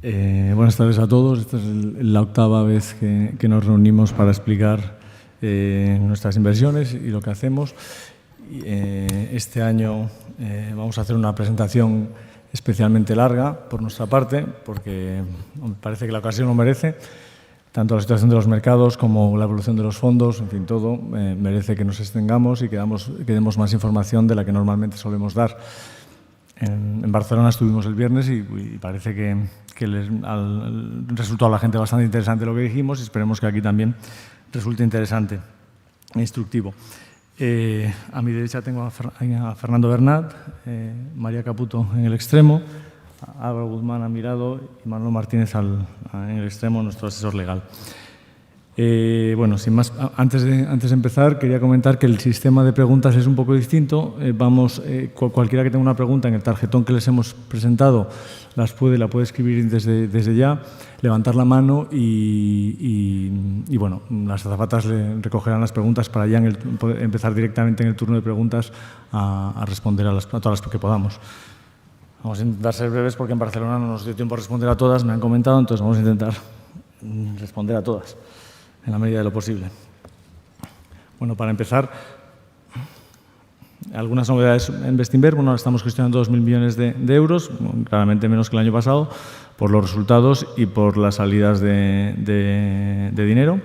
Buenas tardes a todos. Esta es la octava vez que nos reunimos para explicar nuestras inversiones y lo que hacemos. Este año vamos a hacer una presentación especialmente larga por nuestra parte, porque me parece que la ocasión lo merece. Tanto la situación de los mercados como la evolución de los fondos, en fin, todo merece que nos extengamos y que demos más información de la que normalmente solemos dar. En Barcelona estuvimos el viernes y parece que resultó a la gente bastante interesante lo que dijimos y esperemos que aquí también resulte interesante e instructivo. A mi derecha tengo a Fernando Bernat, María Caputo en el extremo, Álvaro Guzmán a mi lado y Manuel Martínez en el extremo, nuestro asesor legal. Bueno, sin más, antes de empezar, quería comentar que el sistema de preguntas es un poco distinto. Cualquiera que tenga una pregunta en el tarjetón que les hemos presentado la puede escribir desde ya, levantar la mano y bueno, las azafatas le recogerán las preguntas para ya empezar directamente en el turno de preguntas a responder a todas las que podamos. Vamos a intentar ser breves porque en Barcelona no nos dio tiempo a responder a todas, me han comentado, entonces vamos a intentar responder a todas en la medida de lo posible. Bueno, para empezar, algunas novedades en Bestinver. Bueno, estamos gestionando 2.000 millones de euros, claramente menos que el año pasado, por los resultados y por las salidas de dinero.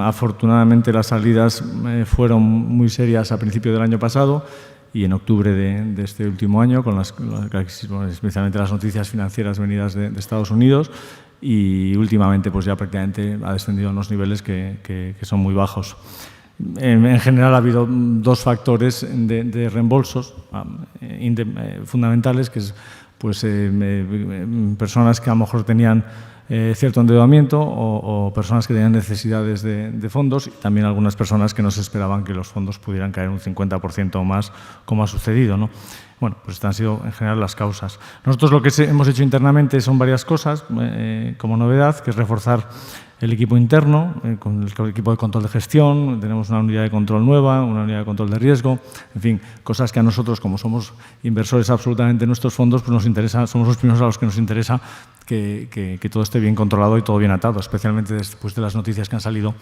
Afortunadamente, las salidas fueron muy serias a principio del año pasado y en octubre de este último año, especialmente las noticias financieras venidas de Estados Unidos, y últimamente pues ya prácticamente ha descendido a unos niveles que son muy bajos. En general ha habido dos factores de reembolsos fundamentales, que es pues, personas que a lo mejor tenían cierto endeudamiento o personas que tenían necesidades de fondos y también algunas personas que no se esperaban que los fondos pudieran caer un 50% o más, como ha sucedido, ¿no? Bueno, pues estas han sido en general las causas. Nosotros lo que hemos hecho internamente son varias cosas como novedad, que es reforzar el equipo interno, con el equipo de control de gestión. Tenemos una unidad de control nueva, una unidad de control de riesgo, en fin, cosas que a nosotros, como somos inversores absolutamente en nuestros fondos, pues nos interesa, somos los primeros a los que nos interesa que todo esté bien controlado y todo bien atado, especialmente después de las noticias que han salido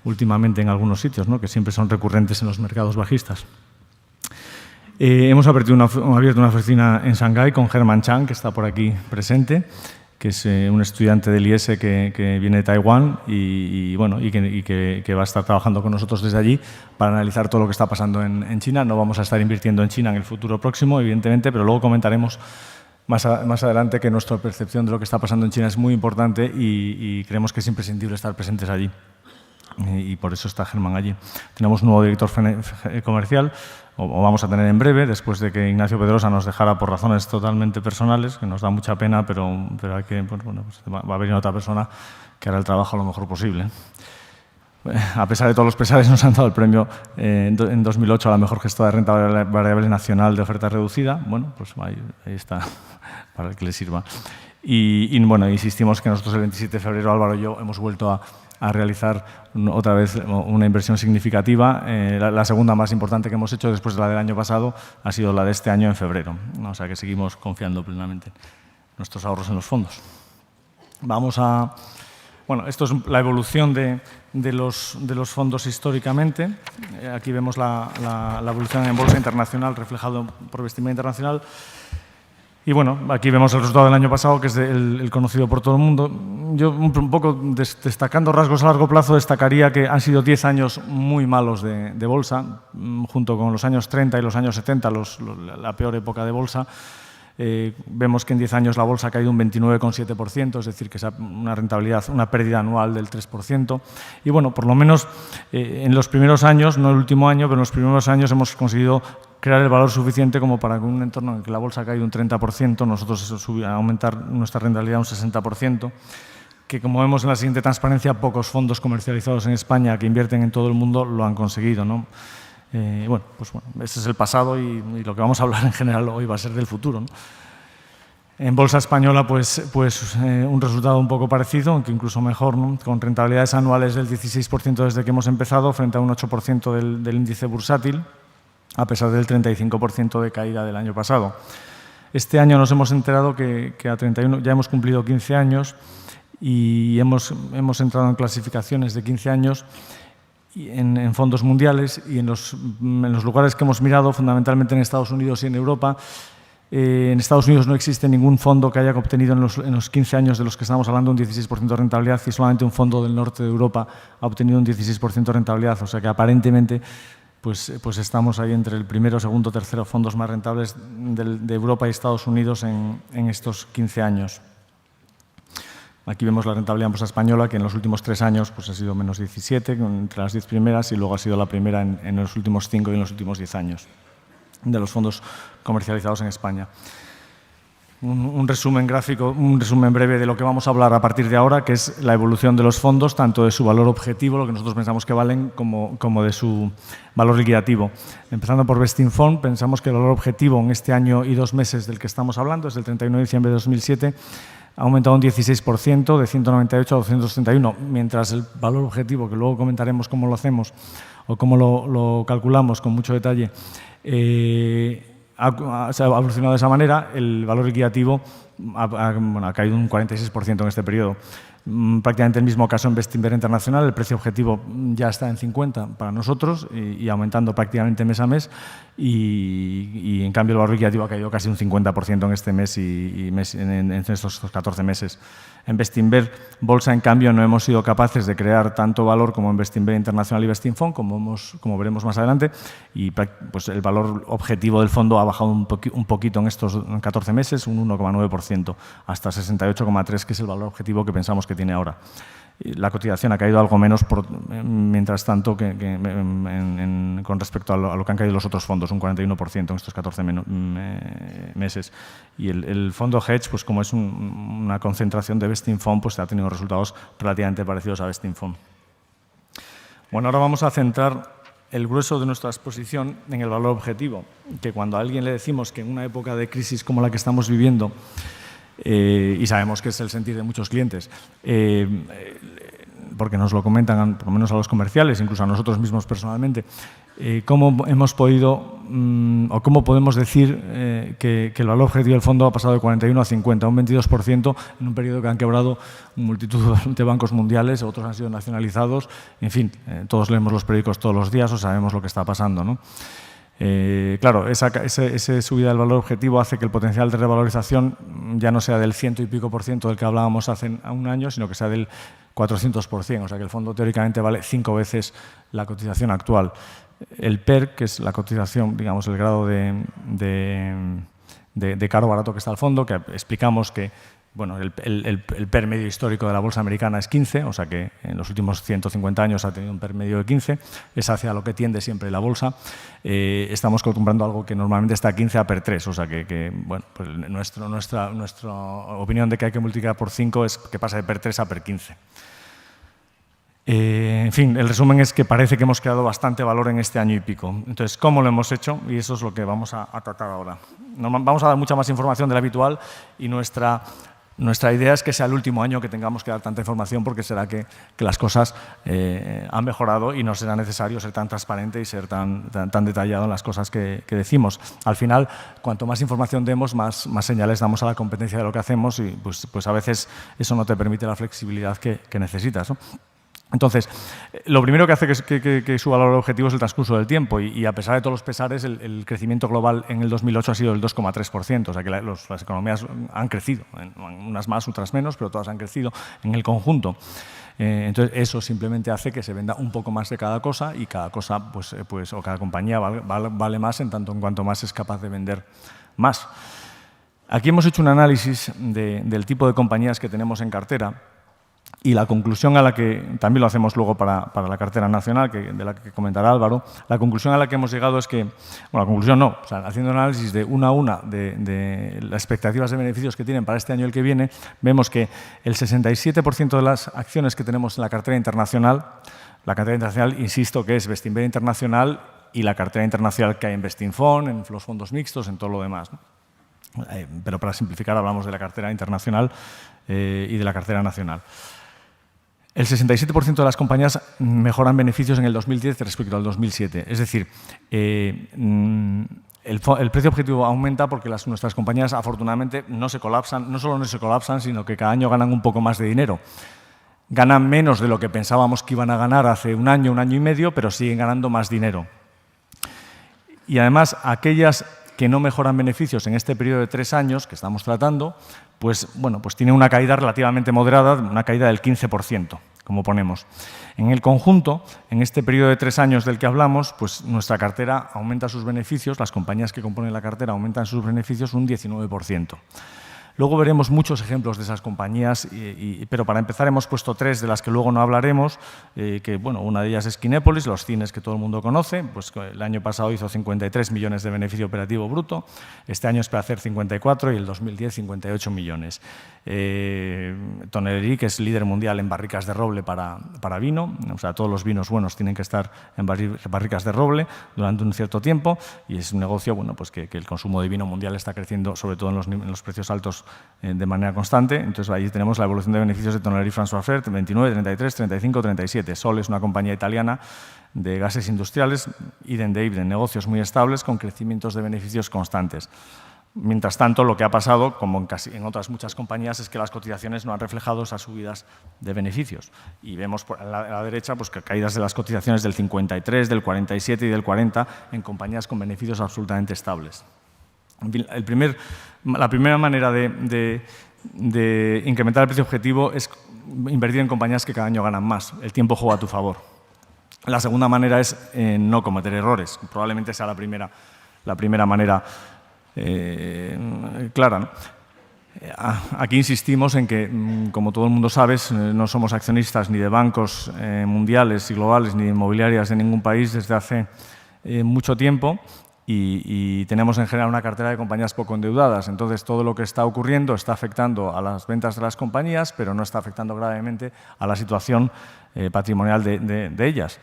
últimamente en algunos sitios, ¿no?, que siempre son recurrentes en los mercados bajistas. Hemos abierto una oficina en Shanghái con Herman Chang, que está por aquí presente, que es un estudiante del IES que viene de Taiwán y que va a estar trabajando con nosotros desde allí para analizar todo lo que está pasando en China. No vamos a estar invirtiendo en China en el futuro próximo, evidentemente, pero luego comentaremos más adelante que nuestra percepción de lo que está pasando en China es muy importante y creemos que es imprescindible estar presentes allí. Y por eso está Germán allí. Tenemos un nuevo director comercial, o vamos a tener en breve, después de que Ignacio Pedrosa nos dejara por razones totalmente personales, que nos da mucha pena, pero hay que, pues va a venir otra persona que hará el trabajo lo mejor posible. A pesar de todos los pesares, nos han dado el premio en 2008 a la mejor gestora de renta variable nacional de oferta reducida. Bueno, pues ahí está, para el que le sirva. Y bueno, insistimos que nosotros el 27 de febrero, Álvaro y yo, hemos vuelto a realizar otra vez una inversión significativa. La segunda más importante que hemos hecho después de la del año pasado ha sido la de este año en febrero. O sea que seguimos confiando plenamente en nuestros ahorros en los fondos. Bueno, esto es la evolución de los fondos históricamente. Aquí vemos la evolución en bolsa internacional reflejado por Bestinver Internacional. Y bueno, aquí vemos el resultado del año pasado, que es el conocido por todo el mundo. Yo, un poco destacando rasgos a largo plazo, destacaría que han sido 10 años muy malos de bolsa, junto con los años 30 y los años 70, la peor época de bolsa. Vemos que en 10 años la bolsa ha caído un 29,7%, es decir, que es una rentabilidad, una pérdida anual del 3%. Y bueno, por lo menos en los primeros años, no el último año, pero en los primeros años hemos conseguido crear el valor suficiente como para que en un entorno en el que la bolsa ha caído un 30%, nosotros aumentar nuestra rentabilidad un 60%, que como vemos en la siguiente transparencia, pocos fondos comercializados en España que invierten en todo el mundo lo han conseguido, ¿no? Bueno, este es el pasado y lo que vamos a hablar en general hoy va a ser del futuro, ¿no? En bolsa española, pues un resultado un poco parecido, aunque incluso mejor, ¿no?, con rentabilidades anuales del 16% desde que hemos empezado, frente a un 8% del índice bursátil, a pesar del 35% de caída del año pasado. Este año nos hemos enterado que a 31 ya hemos cumplido 15 años y hemos entrado en clasificaciones de 15 años en fondos mundiales y en los lugares que hemos mirado, fundamentalmente en Estados Unidos y en Europa. En Estados Unidos no existe ningún fondo que haya obtenido en los 15 años de los que estamos hablando un 16% de rentabilidad y solamente un fondo del norte de Europa ha obtenido un 16% de rentabilidad. O sea que aparentemente pues estamos ahí entre el primero, segundo, tercero fondos más rentables de Europa y Estados Unidos en estos 15 años. Aquí vemos la rentabilidad en bolsa española, que en los últimos 3 años pues, ha sido menos 17, entre las 10 primeras, y luego ha sido la primera en los últimos 5 y en los últimos 10 años de los fondos comercializados en España. Un resumen gráfico, un resumen breve de lo que vamos a hablar a partir de ahora, que es la evolución de los fondos, tanto de su valor objetivo, lo que nosotros pensamos que valen, como de su valor liquidativo. Empezando por Bestinfond, pensamos que el valor objetivo en este año y 2 meses del que estamos hablando, es el 31 de diciembre de 2007, ha aumentado un 16%, de 198 a 231, mientras el valor objetivo, que luego comentaremos cómo lo hacemos o cómo lo calculamos con mucho detalle, se ha evolucionado de esa manera, el valor liquidativo ha caído un 46% en este periodo. Prácticamente el mismo caso en Bestinver Internacional, el precio objetivo ya está en 50 para nosotros y aumentando prácticamente mes a mes, y en cambio el valor liquidativo ha caído casi un 50% en este mes y en estos 14 meses. En Bestinver Bolsa, en cambio, no hemos sido capaces de crear tanto valor como en Bestinver Internacional y Bestinfond, como veremos más adelante, y pues el valor objetivo del fondo ha bajado un poquito en estos 14 meses, un 1,9%, hasta 68,3, que es el valor objetivo que pensamos que tiene ahora. La cotización ha caído algo menos, mientras tanto, con respecto a lo que han caído los otros fondos, un 41% en estos 14 meses. Y el fondo hedge, pues como es una concentración de Bestinfond, pues ha tenido resultados relativamente parecidos a Bestinfond. Bueno, ahora vamos a centrar el grueso de nuestra exposición en el valor objetivo, que cuando a alguien le decimos que en una época de crisis como la que estamos viviendo, y sabemos que es el sentir de muchos clientes, porque nos lo comentan por lo menos a los comerciales, incluso a nosotros mismos personalmente, cómo hemos podido o cómo podemos decir que el valor objetivo del fondo ha pasado de 41 a 50, un 22% en un periodo que han quebrado multitud de bancos mundiales, otros han sido nacionalizados, en fin, todos leemos los periódicos todos los días o sabemos lo que está pasando, ¿no? Claro, esa subida del valor objetivo hace que el potencial de revalorización ya no sea del 100 y pico % del que hablábamos hace un año, sino que sea del 400%, o sea que el fondo teóricamente vale 5 veces la cotización actual. El PER, que es la cotización, digamos, el grado de caro barato que está al fondo, que explicamos que bueno, el PER medio histórico de la bolsa americana es 15, o sea que en los últimos 150 años ha tenido un PER medio de 15, es hacia lo que tiende siempre la bolsa. Estamos comprando algo que normalmente está a 15 a PER 3, o sea que bueno, pues nuestra opinión de que hay que multiplicar por 5 es que pasa de PER 3 a PER 15. En fin, el resumen es que parece que hemos creado bastante valor en este año y pico. Entonces, ¿cómo lo hemos hecho? Y eso es lo que vamos a tratar ahora. Vamos a dar mucha más información de la habitual y nuestra idea es que sea el último año que tengamos que dar tanta información, porque será que las cosas han mejorado y no será necesario ser tan transparente y ser tan detallado en las cosas que decimos. Al final, cuanto más información demos, más señales damos a la competencia de lo que hacemos y pues a veces eso no te permite la flexibilidad que necesitas, ¿no? Entonces, lo primero que hace que su valor objetivo es el transcurso del tiempo y a pesar de todos los pesares, el crecimiento global en el 2008 ha sido del 2,3%, o sea que las economías han crecido, unas más, otras menos, pero todas han crecido en el conjunto. Entonces, eso simplemente hace que se venda un poco más de cada cosa y cada cosa, o cada compañía vale más en tanto en cuanto más es capaz de vender más. Aquí hemos hecho un análisis del tipo de compañías que tenemos en cartera. Y la conclusión a la que, también lo hacemos luego para la cartera nacional, de la que comentará Álvaro, la conclusión a la que hemos llegado es que, bueno, la conclusión no, o sea, haciendo un análisis de una a una de las expectativas de beneficios que tienen para este año y el que viene, vemos que el 67% de las acciones que tenemos en la cartera internacional, insisto, que es Bestinver Internacional y la cartera internacional que hay en Bestinfond, en los fondos mixtos, en todo lo demás, ¿no? Pero para simplificar hablamos de la cartera internacional y de la cartera nacional. El 67% de las compañías mejoran beneficios en el 2010 respecto al 2007. Es decir, el precio objetivo aumenta porque nuestras compañías, afortunadamente, no se colapsan, no solo no se colapsan, sino que cada año ganan un poco más de dinero. Ganan menos de lo que pensábamos que iban a ganar hace un año y medio, pero siguen ganando más dinero. Y además, aquellas que no mejoran beneficios en este periodo de 3 años que estamos tratando, pues tienen una caída relativamente moderada, una caída del 15%, como ponemos. En el conjunto, en este periodo de 3 años del que hablamos, pues nuestra cartera aumenta sus beneficios, las compañías que componen la cartera aumentan sus beneficios un 19%. Luego veremos muchos ejemplos de esas compañías, pero para empezar hemos puesto 3 de las que luego no hablaremos, que una de ellas es Kinépolis, los cines que todo el mundo conoce, pues el año pasado hizo 53 millones de beneficio operativo bruto, este año espera hacer 54 y el 2010 58 millones. Tonellerie, que es líder mundial en barricas de roble para vino, o sea, todos los vinos buenos tienen que estar en barricas de roble durante un cierto tiempo y es un negocio pues que el consumo de vino mundial está creciendo, sobre todo en los precios altos, de manera constante. Entonces, ahí tenemos la evolución de beneficios de Tonellerie François-Frère, 29, 33, 35, 37. Sol es una compañía italiana de gases industriales, idem de Ibden, negocios muy estables con crecimientos de beneficios constantes. Mientras tanto, lo que ha pasado, como en otras muchas compañías, es que las cotizaciones no han reflejado esas subidas de beneficios. Y vemos a la derecha pues, que caídas de las cotizaciones del 53, del 47 y del 40 en compañías con beneficios absolutamente estables. La primera manera de incrementar el precio objetivo es invertir en compañías que cada año ganan más. El tiempo juega a tu favor. La segunda manera es no cometer errores. Probablemente sea la primera manera clara, ¿no? Aquí insistimos en que, como todo el mundo sabe, no somos accionistas ni de bancos mundiales y globales ni de inmobiliarias de ningún país desde hace mucho tiempo. Y tenemos en general una cartera de compañías poco endeudadas. Entonces, todo lo que está ocurriendo está afectando a las ventas de las compañías, pero no está afectando gravemente a la situación patrimonial de ellas.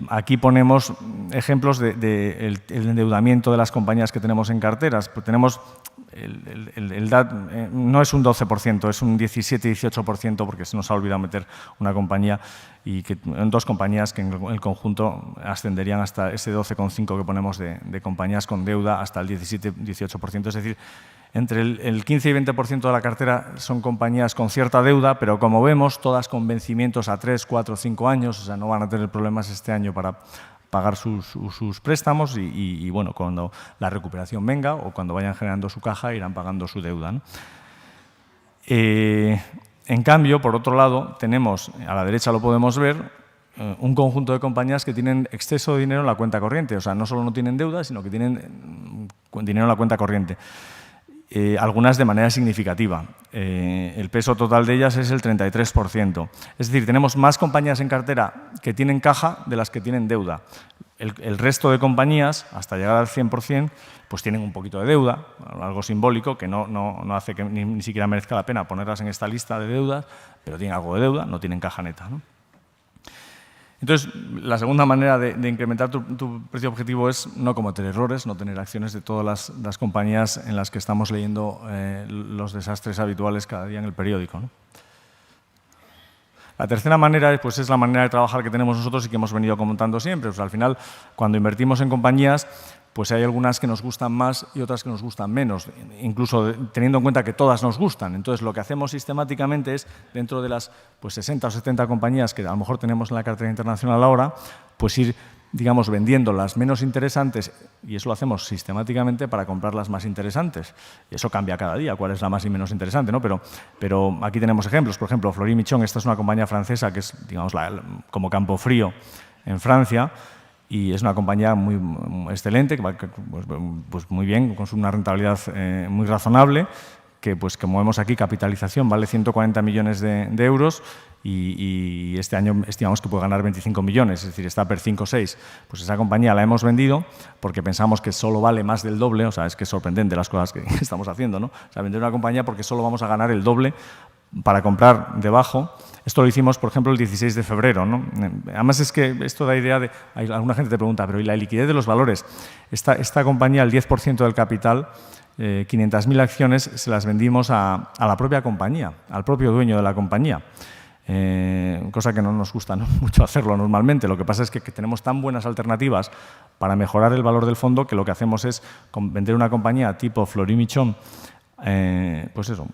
Aquí ponemos ejemplos del endeudamiento de las compañías que tenemos en carteras. Pues tenemos el DAT no es un 12%, es un 17-18%, porque se nos ha olvidado meter una compañía y dos compañías que en el conjunto ascenderían hasta ese 12,5% que ponemos de compañías con deuda hasta el 17-18%. Es decir, entre el 15 y 20% de la cartera son compañías con cierta deuda, pero como vemos, todas con vencimientos a 3, 4, 5 años, o sea, no van a tener problemas este año para pagar sus préstamos y cuando la recuperación venga o cuando vayan generando su caja irán pagando su deuda, ¿no? En cambio, por otro lado, tenemos, a la derecha lo podemos ver, un conjunto de compañías que tienen exceso de dinero en la cuenta corriente. O sea, no solo no tienen deuda, sino que tienen dinero en la cuenta corriente. Algunas de manera significativa. El peso total de ellas es el 33%. Es decir, tenemos más compañías en cartera que tienen caja de las que tienen deuda. El resto de compañías, hasta llegar al 100%, pues tienen un poquito de deuda, algo simbólico que no hace que ni siquiera merezca la pena ponerlas en esta lista de deudas, pero tienen algo de deuda, no tienen caja neta, ¿no? Entonces, la segunda manera de incrementar tu precio objetivo es no cometer errores, no tener acciones de todas las compañías en las que estamos leyendo los desastres habituales cada día en el periódico, ¿no? La tercera manera pues, es la manera de trabajar que tenemos nosotros y que hemos venido comentando siempre. Pues, al final, cuando invertimos en compañías, pues hay algunas que nos gustan más y otras que nos gustan menos, incluso teniendo en cuenta que todas nos gustan. Entonces, lo que hacemos sistemáticamente es, dentro de las 60 o 70 compañías que a lo mejor tenemos en la cartera internacional ahora, pues ir, digamos, vendiendo las menos interesantes, y eso lo hacemos sistemáticamente para comprar las más interesantes. Y eso cambia cada día, cuál es la más y menos interesante, ¿no? Pero aquí tenemos ejemplos. Por ejemplo, Fleury Michon, esta es una compañía francesa que es, digamos, como Campofrío en Francia, y es una compañía muy excelente, que va pues muy bien, con una rentabilidad muy razonable, que, pues, como vemos aquí, capitalización vale 140 millones de euros y este año estimamos que puede ganar 25 millones, es decir, está per 5 o 6. Pues esa compañía la hemos vendido porque pensamos que solo vale más del doble, o sea, es que es sorprendente las cosas que estamos haciendo, ¿no? O sea, vender una compañía porque solo vamos a ganar el doble para comprar debajo. Esto lo hicimos, por ejemplo, el 16 de febrero, ¿no? Además, es que esto da idea de... Alguna gente te pregunta, pero ¿y la liquidez de los valores? Esta compañía, el 10% del capital, 500.000 acciones, se las vendimos a la propia compañía, al propio dueño de la compañía. cosa que no nos gusta, ¿no?, mucho hacerlo normalmente. Lo que pasa es que tenemos tan buenas alternativas para mejorar el valor del fondo que lo que hacemos es vender una compañía tipo Fleury Michon, pues eso,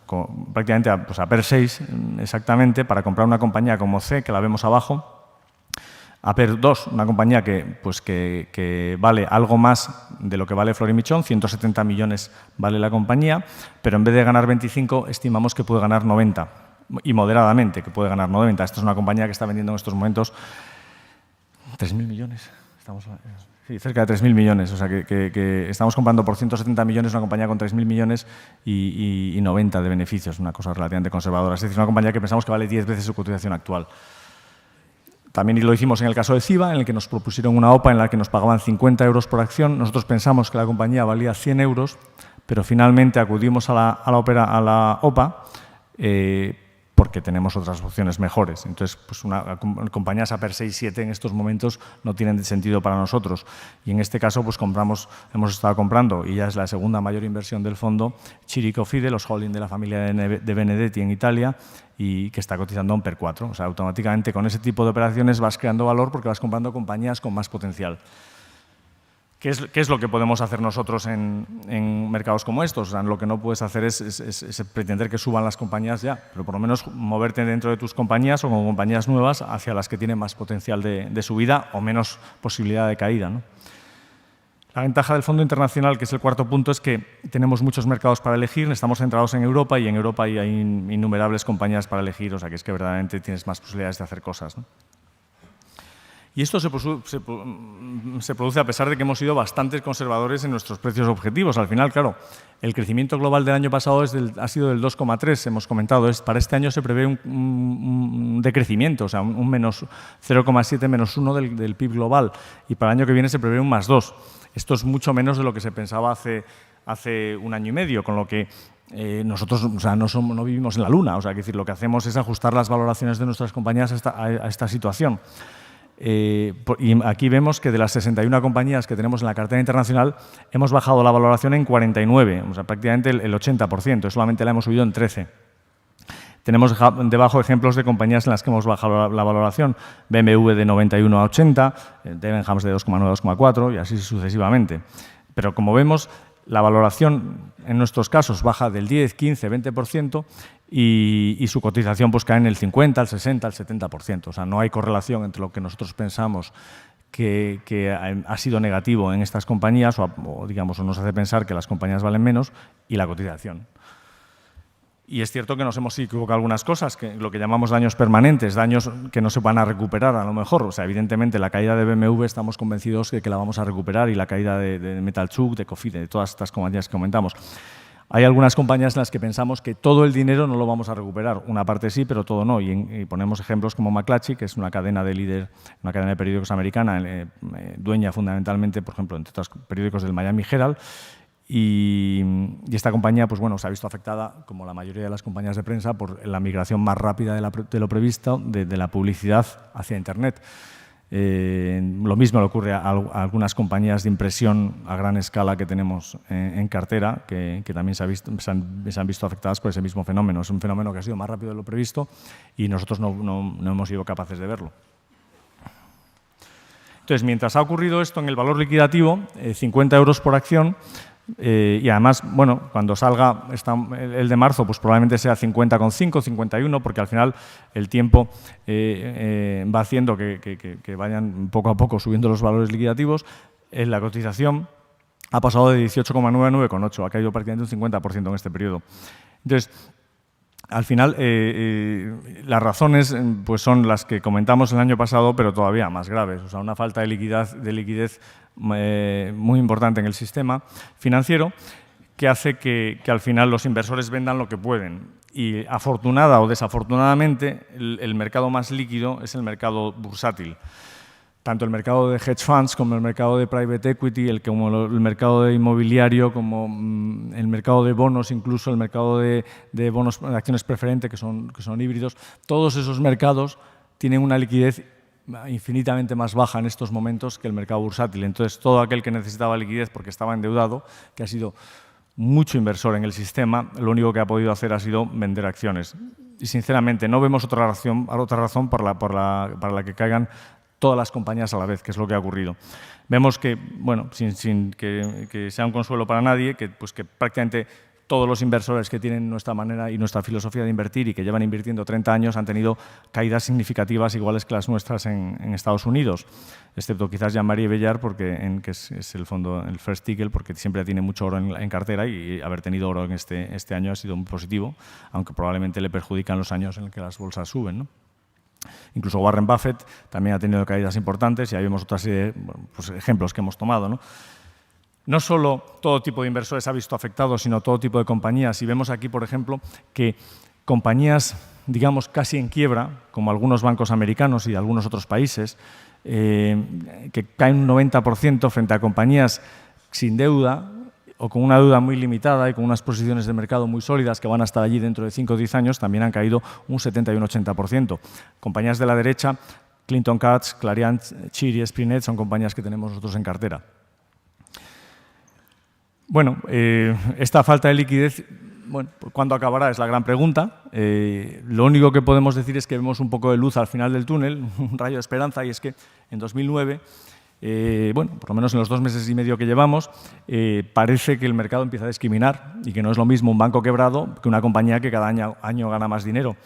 prácticamente a PER 6 exactamente, para comprar una compañía como C, que la vemos abajo, a PER 2, una compañía que vale algo más de lo que vale Fleury Michon, 170 millones vale la compañía, pero en vez de ganar 25, estimamos que puede ganar 90, y moderadamente que puede ganar 90. Esta es una compañía que está vendiendo en estos momentos 3.000 millones. Sí, cerca de 3.000 millones. O sea, que estamos comprando por 170 millones una compañía con 3.000 millones y 90 de beneficios, una cosa relativamente conservadora. Es decir, una compañía que pensamos que vale 10 veces su cotización actual. También lo hicimos en el caso de CIBA, en el que nos propusieron una OPA en la que nos pagaban 50 euros por acción. Nosotros pensamos que la compañía valía 100 euros, pero finalmente acudimos a la OPA porque tenemos otras opciones mejores. Entonces, pues compañías a PER 6, 7 en estos momentos no tienen sentido para nosotros. Y en este caso, pues hemos estado comprando, y ya es la segunda mayor inversión del fondo, Chirico Fide, los holding de la familia de Benedetti en Italia, y que está cotizando en PER 4. O sea, automáticamente con ese tipo de operaciones vas creando valor porque vas comprando compañías con más potencial. ¿Qué es lo que podemos hacer nosotros en mercados como estos? O sea, lo que no puedes hacer es pretender que suban las compañías ya, pero por lo menos moverte dentro de tus compañías o con compañías nuevas hacia las que tienen más potencial de subida o menos posibilidad de caída, ¿no? La ventaja del fondo internacional, que es el cuarto punto, es que tenemos muchos mercados para elegir, estamos centrados en Europa y en Europa hay innumerables compañías para elegir, o sea que es que verdaderamente tienes más posibilidades de hacer cosas, ¿no? Y esto se produce a pesar de que hemos sido bastante conservadores en nuestros precios objetivos. Al final, claro, el crecimiento global del año pasado ha sido del 2,3, hemos comentado. Para este año se prevé un decrecimiento, o sea, un menos 0,7, menos 1 del PIB global. Y para el año que viene se prevé un más 2. Esto es mucho menos de lo que se pensaba hace un año y medio, con lo que nosotros, o sea, no vivimos en la luna. O sea, decir, lo que hacemos es ajustar las valoraciones de nuestras compañías a esta situación. Y aquí vemos que de las 61 compañías que tenemos en la cartera internacional hemos bajado la valoración en 49, o sea, prácticamente el 80%, solamente la hemos subido en 13. Tenemos debajo ejemplos de compañías en las que hemos bajado la valoración, BMW de 91 a 80, Debenhams de 2,9 a 2,4 y así sucesivamente. Pero como vemos, la valoración en nuestros casos baja del 10, 15, 20% y su cotización pues cae en el 50, el 60, el 70%. O sea, no hay correlación entre lo que nosotros pensamos que ha sido negativo en estas compañías o nos hace pensar que las compañías valen menos y la cotización. Y es cierto que nos hemos equivocado algunas cosas, que lo que llamamos daños permanentes, daños que no se van a recuperar a lo mejor. O sea, evidentemente la caída de BMW estamos convencidos de que la vamos a recuperar y la caída de Metalchuk, de Cofide, de todas estas compañías que comentamos. Hay algunas compañías en las que pensamos que todo el dinero no lo vamos a recuperar. Una parte sí, pero todo no. Y ponemos ejemplos como McClatchy, que es una cadena de líder, una cadena de periódicos americana, dueña fundamentalmente, por ejemplo, entre otros periódicos del Miami Herald. Y esta compañía, pues bueno, se ha visto afectada, como la mayoría de las compañías de prensa, por la migración más rápida de lo previsto de la publicidad hacia Internet. Lo mismo le ocurre a algunas compañías de impresión a gran escala que tenemos en cartera, que también se han visto afectadas por ese mismo fenómeno. Es un fenómeno que ha sido más rápido de lo previsto y nosotros no hemos sido capaces de verlo. Entonces, mientras ha ocurrido esto en el valor liquidativo, 50 euros por acción, y además, bueno, cuando salga el de marzo, pues probablemente sea 50,5, 51, porque al final el tiempo va haciendo que vayan poco a poco subiendo los valores liquidativos. La cotización ha pasado de 18,9 a 9,8, ha caído prácticamente un 50% en este periodo. Entonces, al final, las razones pues son las que comentamos el año pasado, pero todavía más graves. O sea, una falta de liquidez muy importante en el sistema financiero que hace que al final los inversores vendan lo que pueden. Y afortunada o desafortunadamente, el mercado más líquido es el mercado bursátil. Tanto el mercado de hedge funds como el mercado de private equity, como el mercado de inmobiliario, como el mercado de bonos, incluso el mercado de bonos de acciones preferentes, que son híbridos, todos esos mercados tienen una liquidez infinitamente más baja en estos momentos que el mercado bursátil. Entonces, todo aquel que necesitaba liquidez porque estaba endeudado, que ha sido mucho inversor en el sistema, lo único que ha podido hacer ha sido vender acciones. Y sinceramente no vemos otra razón por la que caigan todas las compañías a la vez, que es lo que ha ocurrido. Vemos que, bueno, sin que sea un consuelo para nadie, que prácticamente todos los inversores que tienen nuestra manera y nuestra filosofía de invertir y que llevan invirtiendo 30 años han tenido caídas significativas iguales que las nuestras en Estados Unidos, excepto quizás Jean-Marie Bellard, que es el fondo, el First Tickle, porque siempre tiene mucho oro en cartera y haber tenido oro en este año ha sido muy positivo, aunque probablemente le perjudican los años en los que las bolsas suben, ¿no? Incluso Warren Buffett también ha tenido caídas importantes y ahí vemos otra serie de ejemplos que hemos tomado, ¿no? No solo todo tipo de inversores ha visto afectados, sino todo tipo de compañías. Y vemos aquí, por ejemplo, que compañías, digamos, casi en quiebra, como algunos bancos americanos y algunos otros países, que caen un 90% frente a compañías sin deuda o con una deuda muy limitada y con unas posiciones de mercado muy sólidas que van a estar allí dentro de 5 o 10 años, también han caído un 70 y un 80%. Compañías de la derecha, Clinton Cash, Clariant, Cheer y Sprinet son compañías que tenemos nosotros en cartera. Bueno, esta falta de liquidez, bueno, ¿cuándo acabará? Es la gran pregunta. Lo único que podemos decir es que vemos un poco de luz al final del túnel, un rayo de esperanza, y es que en 2009, bueno, por lo menos en los 2 meses y medio que llevamos, parece que el mercado empieza a discriminar y que no es lo mismo un banco quebrado que una compañía que cada año gana más dinero.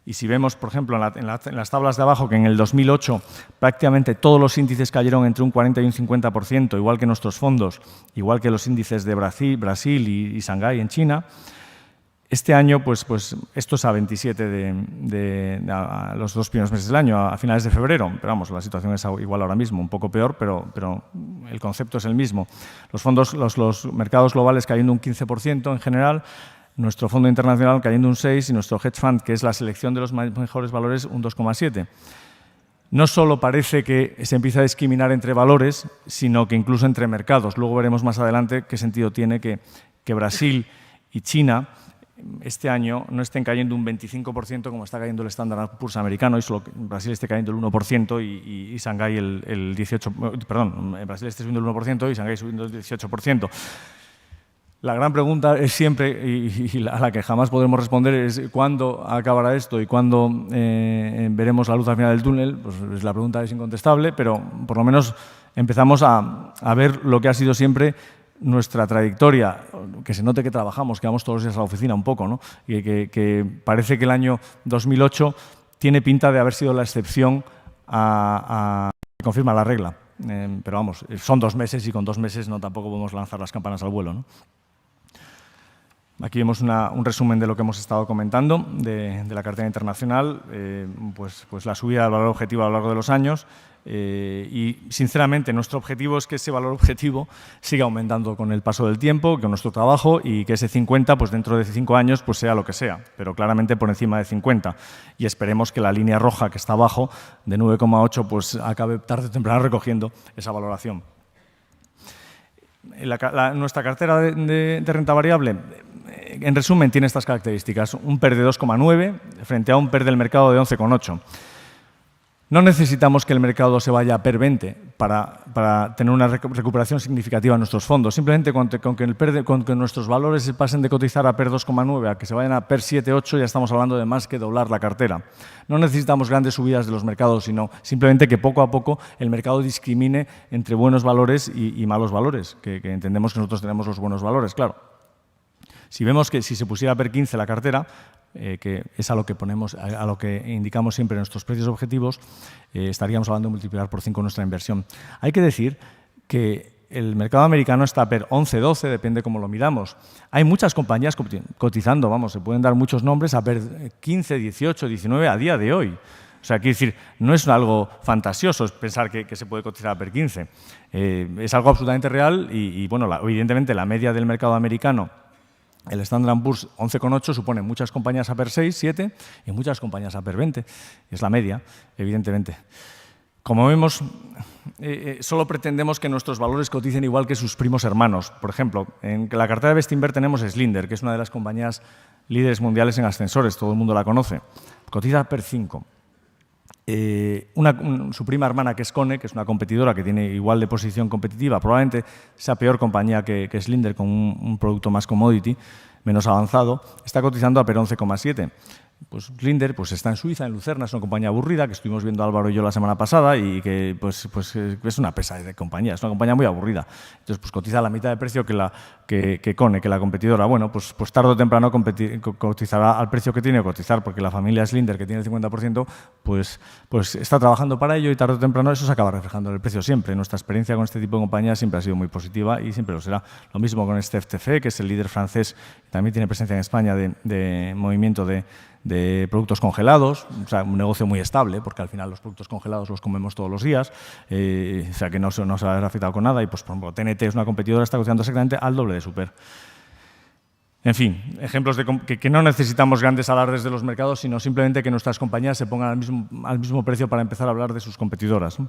Y si vemos, por ejemplo, en las tablas de abajo, que en el 2008 prácticamente todos los índices cayeron entre un 40 y un 50%, igual que nuestros fondos, igual que los índices de Brasil y Shanghái en China, este año, pues esto es a 27 a los 2 primeros meses del año, a finales de febrero. Pero vamos, la situación es igual ahora mismo, un poco peor, pero el concepto es el mismo. Los mercados globales cayendo un 15% en general, nuestro fondo internacional cayendo un 6% y nuestro hedge fund, que es la selección de los mejores valores, un 2,7%. No solo parece que se empieza a discriminar entre valores, sino que incluso entre mercados. Luego veremos más adelante qué sentido tiene que Brasil y China este año no estén cayendo un 25% como está cayendo el Standard & Poor's americano, y solo Brasil esté cayendo el 1% y Shanghái el 18%, perdón, Brasil esté subiendo el 1% y Shanghái subiendo el 18%. La gran pregunta es siempre, y a la que jamás podremos responder, es ¿cuándo acabará esto y cuándo veremos la luz al final del túnel? Pues la pregunta es incontestable, pero por lo menos empezamos a ver lo que ha sido siempre nuestra trayectoria, que se note que trabajamos, que vamos todos los días a la oficina un poco, ¿no? Y que parece que el año 2008 tiene pinta de haber sido la excepción que confirma la regla. Pero vamos, son 2 meses y con 2 meses no tampoco podemos lanzar las campanas al vuelo, ¿no? Aquí vemos un resumen de lo que hemos estado comentando de la cartera internacional, pues la subida del valor objetivo a lo largo de los años y, sinceramente, nuestro objetivo es que ese valor objetivo siga aumentando con el paso del tiempo, con nuestro trabajo, y que ese 50, pues dentro de 5 años, pues sea lo que sea, pero claramente por encima de 50. Y esperemos que la línea roja que está abajo, de 9,8, pues acabe tarde o temprano recogiendo esa valoración. Nuestra cartera de renta variable, en resumen, tiene estas características. Un PER de 2,9 frente a un PER del mercado de 11,8. No necesitamos que el mercado se vaya a PER 20 para tener una recuperación significativa en nuestros fondos. Simplemente con que nuestros valores se pasen de cotizar a PER 2,9 a que se vayan a PER 7, 8, ya estamos hablando de más que doblar la cartera. No necesitamos grandes subidas de los mercados, sino simplemente que poco a poco el mercado discrimine entre buenos valores y malos valores, que entendemos que nosotros tenemos los buenos valores, claro. Si vemos que si se pusiera PER 15 la cartera, que es a lo que indicamos siempre en nuestros precios objetivos, estaríamos hablando de multiplicar por 5 nuestra inversión. Hay que decir que el mercado americano está PER 11, 12, depende cómo lo miramos. Hay muchas compañías cotizando, vamos, se pueden dar muchos nombres a PER 15, 18, 19 a día de hoy. O sea, quiero decir, no es algo fantasioso pensar que se puede cotizar a PER 15. Es algo absolutamente real y bueno, evidentemente la media del mercado americano, el Standard & Poor's 11,8 supone muchas compañías a PER 6, 7 y muchas compañías a PER 20. Es la media, evidentemente. Como vemos, solo pretendemos que nuestros valores coticen igual que sus primos hermanos. Por ejemplo, en la cartera de Bestinver tenemos Slinder, que es una de las compañías líderes mundiales en ascensores, todo el mundo la conoce. Cotiza PER 5. Su prima hermana, que es Kone, que es una competidora que tiene igual de posición competitiva, probablemente sea peor compañía que Slinder, con un producto más commodity, menos avanzado, está cotizando a PER 11,7. Pues Slinder pues está en Suiza, en Lucerna, es una compañía aburrida, que estuvimos viendo Álvaro y yo la semana pasada, y que pues es una pesa de compañía, es una compañía muy aburrida. Entonces, pues cotiza a la mitad de precio que Kone, que la competidora. Bueno, pues tarde o temprano cotizará al precio que tiene que cotizar, porque la familia Slinder, que tiene el 50%, pues está trabajando para ello, y tarde o temprano eso se acaba reflejando en el precio siempre. Nuestra experiencia con este tipo de compañías siempre ha sido muy positiva y siempre lo será. Lo mismo con este FTF, que es el líder francés, también tiene presencia en España de movimiento de productos congelados, o sea, un negocio muy estable, porque al final los productos congelados los comemos todos los días, o sea, que no se va a ver afectado con nada. Y, pues, por ejemplo, TNT es una competidora, está cotizando exactamente al doble de Super. En fin, ejemplos de que no necesitamos grandes alardes de los mercados, sino simplemente que nuestras compañías se pongan al mismo precio para empezar a hablar de sus competidoras, ¿no?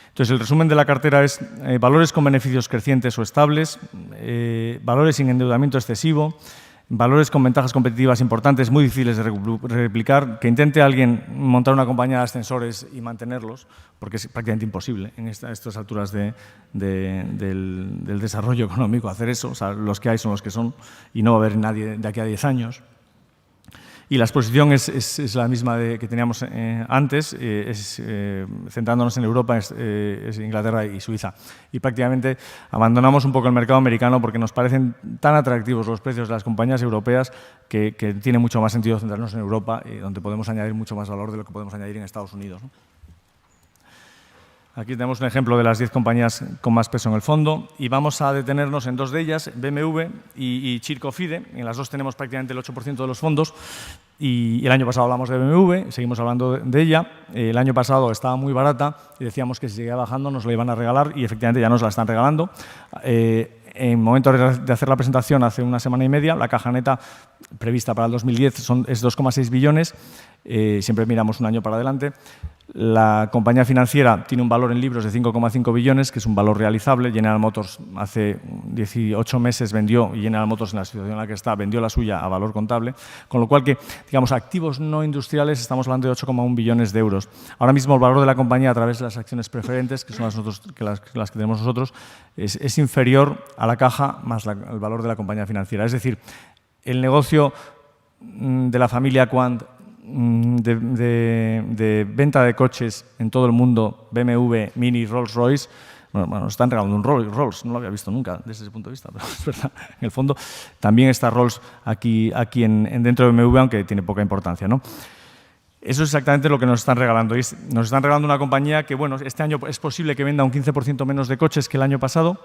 Entonces, el resumen de la cartera es valores con beneficios crecientes o estables, valores sin endeudamiento excesivo, valores con ventajas competitivas importantes, muy difíciles de replicar, que intente alguien montar una compañía de ascensores y mantenerlos, porque es prácticamente imposible en estas alturas del desarrollo económico hacer eso. O sea, los que hay son los que son, y no va a haber nadie de aquí a 10 años. Y la exposición es la misma que teníamos antes, centrándonos en Europa, es Inglaterra y Suiza. Y prácticamente abandonamos un poco el mercado americano porque nos parecen tan atractivos los precios de las compañías europeas que tiene mucho más sentido centrarnos en Europa, donde podemos añadir mucho más valor de lo que podemos añadir en Estados Unidos, ¿no? Aquí tenemos un ejemplo de las 10 compañías con más peso en el fondo, y vamos a detenernos en dos de ellas, BMW y Circo Fide. En las dos tenemos prácticamente el 8% de los fondos, y el año pasado hablamos de BMW, seguimos hablando de ella. El año pasado estaba muy barata y decíamos que si seguía bajando nos la iban a regalar, y efectivamente ya nos la están regalando. En el momento de hacer la presentación, hace una semana y media, la caja neta prevista para el 2010 es 2,6 billones, siempre miramos un año para adelante. La compañía financiera tiene un valor en libros de 5,5 billones, que es un valor realizable. General Motors hace 18 meses vendió, y General Motors, en la situación en la que está, vendió la suya a valor contable, con lo cual que, digamos, activos no industriales estamos hablando de 8,1 billones de euros. Ahora mismo el valor de la compañía a través de las acciones preferentes, que son las que tenemos nosotros, es inferior a la caja más el valor de la compañía financiera. Es decir, el negocio de la familia Quant de venta de coches en todo el mundo, BMW, Mini, Rolls-Royce, bueno, nos están regalando un Rolls, no lo había visto nunca desde ese punto de vista, pero es verdad, en el fondo también está Rolls aquí dentro de BMW, aunque tiene poca importancia, ¿no? Eso es exactamente lo que nos están regalando. Nos están regalando una compañía que, bueno, este año es posible que venda un 15% menos de coches que el año pasado,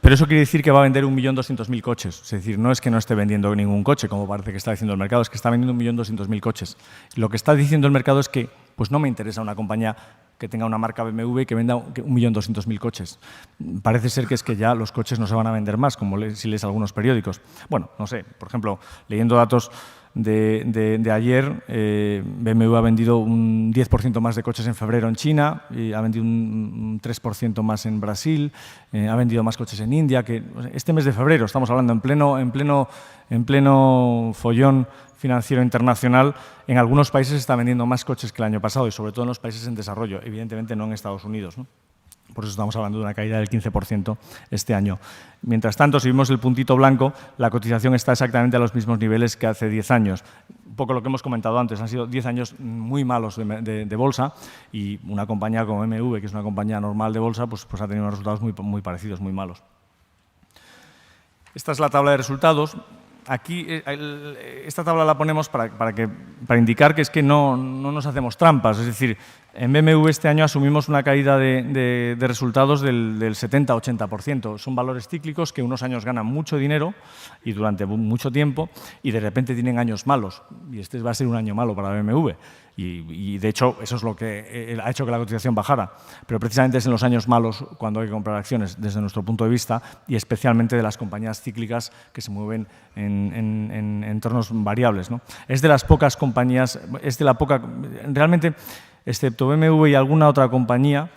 pero eso quiere decir que va a vender 1.200.000 coches. Es decir, no es que no esté vendiendo ningún coche, como parece que está diciendo el mercado, es que está vendiendo 1.200.000 coches. Lo que está diciendo el mercado es que pues no me interesa una compañía que tenga una marca BMW y que venda 1.200.000 coches. Parece ser que es que ya los coches no se van a vender más, como si lees algunos periódicos. Bueno, no sé, por ejemplo, leyendo datos de ayer, BMW ha vendido un 10% más de coches en febrero en China, y ha vendido un 3% más en Brasil, ha vendido más coches en India. Que este mes de febrero, estamos hablando en pleno follón financiero internacional, en algunos países se está vendiendo más coches que el año pasado, y sobre todo en los países en desarrollo, evidentemente no en Estados Unidos, ¿no? Por eso estamos hablando de una caída del 15% este año. Mientras tanto, si vemos el puntito blanco, la cotización está exactamente a los mismos niveles que hace 10 años. Un poco lo que hemos comentado antes, han sido 10 años muy malos de bolsa, y una compañía como BMW, que es una compañía normal de bolsa, pues ha tenido unos resultados muy parecidos, muy malos. Esta es la tabla de resultados. Aquí, esta tabla la ponemos para indicar que es que no nos hacemos trampas. Es decir, en BMW este año asumimos una caída de resultados del 70-80%. Son valores cíclicos que unos años ganan mucho dinero y durante mucho tiempo, y de repente tienen años malos. Y este va a ser un año malo para BMW. Y de hecho, eso es lo que ha hecho que la cotización bajara. Pero precisamente es en los años malos cuando hay que comprar acciones, desde nuestro punto de vista, y especialmente de las compañías cíclicas que se mueven en entornos variables, ¿no? Es de las pocas compañías, realmente, excepto BMW y alguna otra compañía,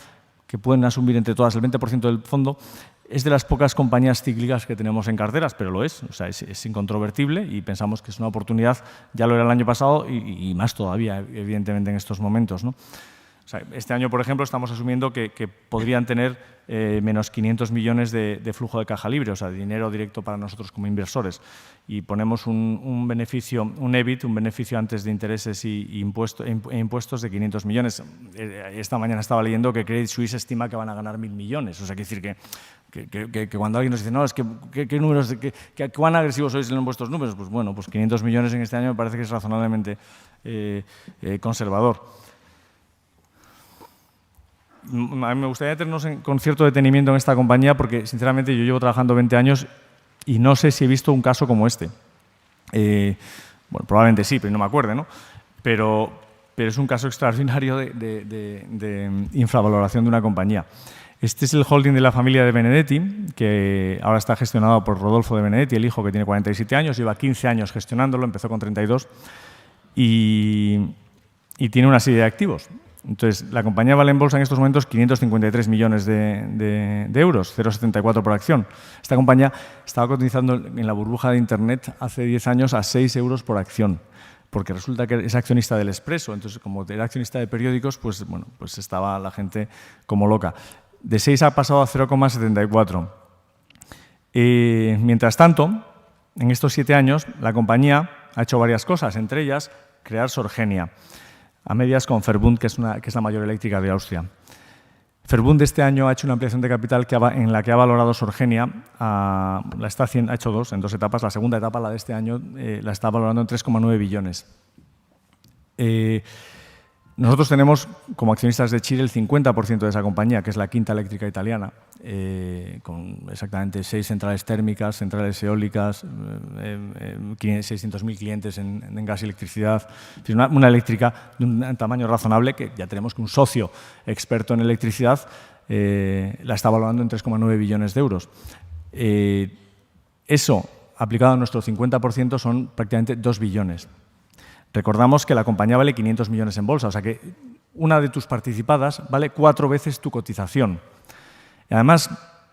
que pueden asumir entre todas el 20% del fondo, Es de las pocas compañías cíclicas que tenemos en carteras, pero lo es, o sea, es incontrovertible y pensamos que es una oportunidad, ya lo era el año pasado y más todavía, evidentemente, en estos momentos, ¿no? O sea, este año, por ejemplo, estamos asumiendo que podrían tener menos 500 millones de flujo de caja libre, o sea, de dinero directo para nosotros como inversores. Y ponemos un beneficio, un EBIT, un beneficio antes de intereses e impuestos de 500 millones. Esta mañana estaba leyendo que Credit Suisse estima que van a ganar 1.000 millones. O sea, quiere decir que cuando alguien nos dice, no, es ¿qué números, cuán agresivos sois en vuestros números? Pues bueno, pues 500 millones en este año me parece que es razonablemente conservador. A mí me gustaría tenernos con cierto detenimiento en esta compañía porque, sinceramente, yo llevo trabajando 20 años y no sé si he visto un caso como este. Bueno, probablemente sí, pero no me acuerdo, ¿no? Pero es un caso extraordinario de infravaloración de una compañía. Este es el holding de la familia de Benedetti, que ahora está gestionado por Rodolfo de Benedetti, el hijo, que tiene 47 años, lleva 15 años gestionándolo, empezó con 32 y tiene una serie de activos. Entonces, la compañía vale en bolsa en estos momentos 553 millones de euros, 0,74 por acción. Esta compañía estaba cotizando en la burbuja de Internet hace 10 años a 6 euros por acción, porque resulta que es accionista del Expreso. Entonces, como era accionista de periódicos, pues, bueno, pues estaba la gente como loca. De 6 ha pasado a 0,74. Mientras tanto, en estos 7 años, la compañía ha hecho varias cosas, entre ellas crear Sorgenia, a medias con Verbund, que es la mayor eléctrica de Austria. Verbund este año ha hecho una ampliación de capital en la que ha valorado Sorgenia, ha hecho en dos etapas. La segunda etapa, la de este año, la está valorando en 3,9 billones. Nosotros tenemos, como accionistas de Chile, el 50% de esa compañía, que es la quinta eléctrica italiana, con exactamente 6 centrales térmicas, centrales eólicas, 600.000 clientes en gas y electricidad. Una eléctrica de un tamaño razonable, que ya tenemos que un socio experto en electricidad la está valorando en 3,9 billones de euros. Eso, aplicado a nuestro 50%, son prácticamente 2 billones. Recordamos que la compañía vale 500 millones en bolsa, o sea que una de tus participadas vale 4 veces tu cotización. Y además,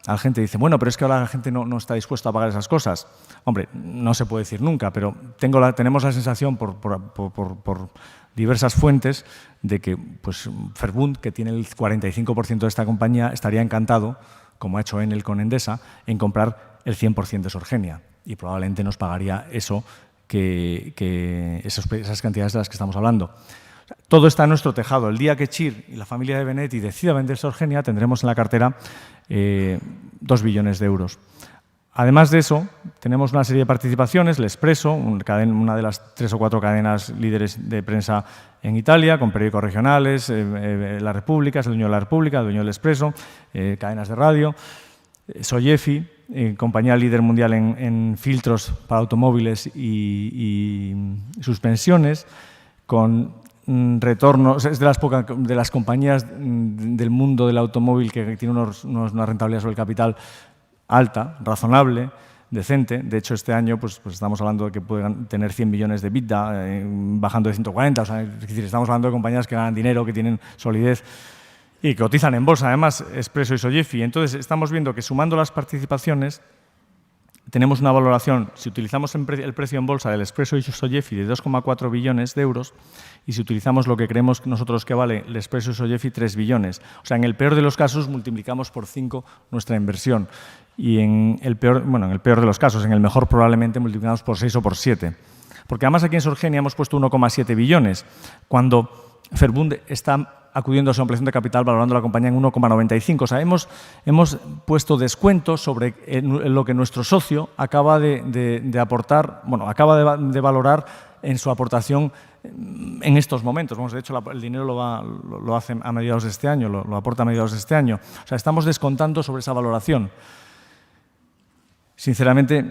la gente dice, bueno, pero es que ahora la gente no está dispuesta a pagar esas cosas. Hombre, no se puede decir nunca, pero tenemos la sensación por diversas fuentes de que pues, Verbund, que tiene el 45% de esta compañía, estaría encantado, como ha hecho Enel con Endesa, en comprar el 100% de Sorgenia. Y probablemente nos pagaría eso esas cantidades de las que estamos hablando. Todo está en nuestro tejado. El día que Chir y la familia de Benedetti decida vender Sorgenia, tendremos en la cartera 2 billones de euros. Además de eso, tenemos una serie de participaciones, el Expreso, una de las 3 o 4 cadenas líderes de prensa en Italia, con periódicos regionales, La República, es el dueño de La República, el dueño del Expreso, cadenas de radio, Sogefi, compañía líder mundial en filtros para automóviles y suspensiones, con retornos, es de las compañías del mundo del automóvil que tiene una rentabilidad sobre el capital alta, razonable, decente. De hecho, este año pues estamos hablando de que pueden tener 100 millones de EBITDA, bajando de 140. O sea, es decir, estamos hablando de compañías que ganan dinero, que tienen solidez y que cotizan en bolsa, además, Expreso y Sogefi. Entonces, estamos viendo que sumando las participaciones, tenemos una valoración, si utilizamos el precio en bolsa del Expreso y Sogefi, de 2,4 billones de euros, y si utilizamos lo que creemos nosotros que vale el Expreso y Sogefi, 3 billones. O sea, en el peor de los casos, multiplicamos por 5 nuestra inversión. Y en el peor de los casos, en el mejor probablemente multiplicamos por 6 o por 7. Porque además aquí en Sorgenia hemos puesto 1,7 billones, cuando Verbund está acudiendo a su ampliación de capital valorando la compañía en 1,95. O sea, hemos puesto descuentos sobre lo que nuestro socio acaba de aportar, bueno, acaba de valorar en su aportación en estos momentos. Vamos, de hecho, el dinero lo hace a mediados de este año, lo aporta a mediados de este año. O sea, estamos descontando sobre esa valoración. Sinceramente,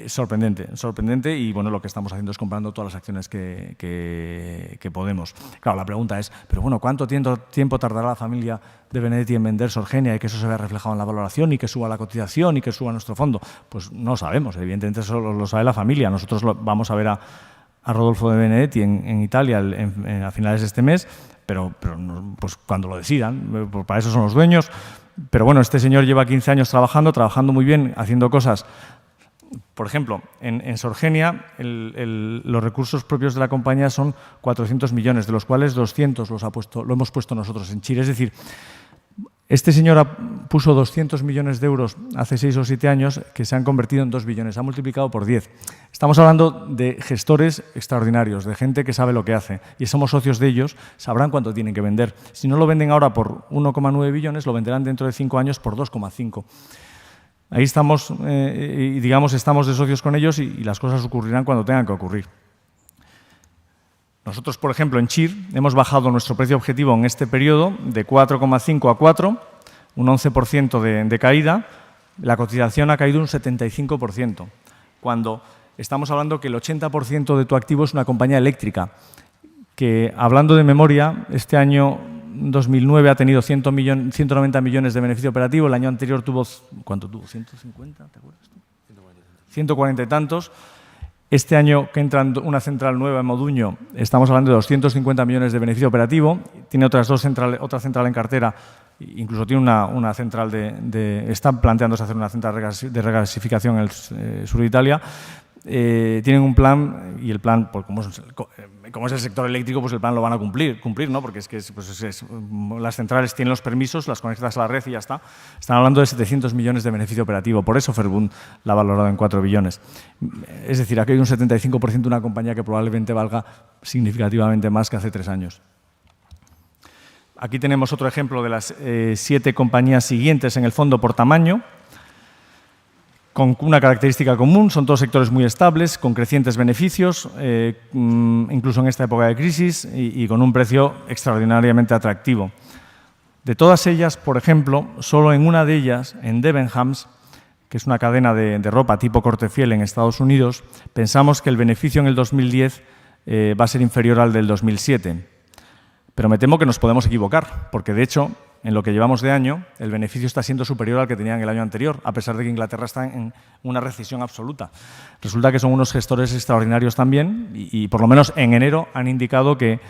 sorprendente y bueno, lo que estamos haciendo es comprando todas las acciones que podemos. Claro, la pregunta es, pero bueno, ¿cuánto tiempo tardará la familia de Benedetti en vender Sorgenia y que eso se vea reflejado en la valoración y que suba la cotización y que suba nuestro fondo? Pues no sabemos, evidentemente eso lo sabe la familia. Nosotros vamos a ver a Rodolfo de Benedetti en Italia a finales de este mes, pero pues cuando lo decidan, para eso son los dueños. pero bueno, este señor lleva 15 años trabajando muy bien, haciendo cosas. Por ejemplo, en Sorgenia los recursos propios de la compañía son 400 millones, de los cuales 200 lo hemos puesto nosotros en Chile. Es decir, este señor puso 200 millones de euros hace 6 o 7 años que se han convertido en 2 billones, ha multiplicado por 10. Estamos hablando de gestores extraordinarios, de gente que sabe lo que hace y somos socios de ellos, sabrán cuánto tienen que vender. Si no lo venden ahora por 1,9 billones, lo venderán dentro de 5 años por 2,5. Ahí estamos, y digamos, estamos de socios con ellos y las cosas ocurrirán cuando tengan que ocurrir. Nosotros, por ejemplo, en CHIR hemos bajado nuestro precio objetivo en este periodo de 4,5 a 4, un 11% de caída. La cotización ha caído un 75%, cuando estamos hablando que el 80% de tu activo es una compañía eléctrica, que, hablando de memoria, este año 2009 ha tenido 190 millones de beneficio operativo, el año anterior tuvo, ¿cuánto tuvo? ¿150? ¿Te acuerdas tú? 140 y tantos. Este año que entra una central nueva en Moduño, estamos hablando de 250 millones de beneficio operativo. Tiene otra central en cartera, incluso tiene una central está planteándose hacer una central de regasificación en el sur de Italia. Tienen un plan y el plan, pues, como es el sector eléctrico, pues el plan lo van a cumplir, ¿no? Porque las centrales tienen los permisos, las conectas a la red y ya está. Están hablando de 700 millones de beneficio operativo, por eso Verbund la ha valorado en 4 billones. Es decir, aquí hay un 75% de una compañía que probablemente valga significativamente más que hace 3 años. Aquí tenemos otro ejemplo de las 7 compañías siguientes en el fondo por tamaño, con una característica común: son todos sectores muy estables, con crecientes beneficios, incluso en esta época de crisis, y con un precio extraordinariamente atractivo. De todas ellas, por ejemplo, solo en una de ellas, en Debenhams, que es una cadena de ropa tipo Corte Fiel en Estados Unidos, pensamos que el beneficio en el 2010 va a ser inferior al del 2007. Pero me temo que nos podemos equivocar, porque de hecho, en lo que llevamos de año, el beneficio está siendo superior al que tenían el año anterior, a pesar de que Inglaterra está en una recesión absoluta. Resulta que son unos gestores extraordinarios también y por lo menos en enero han indicado que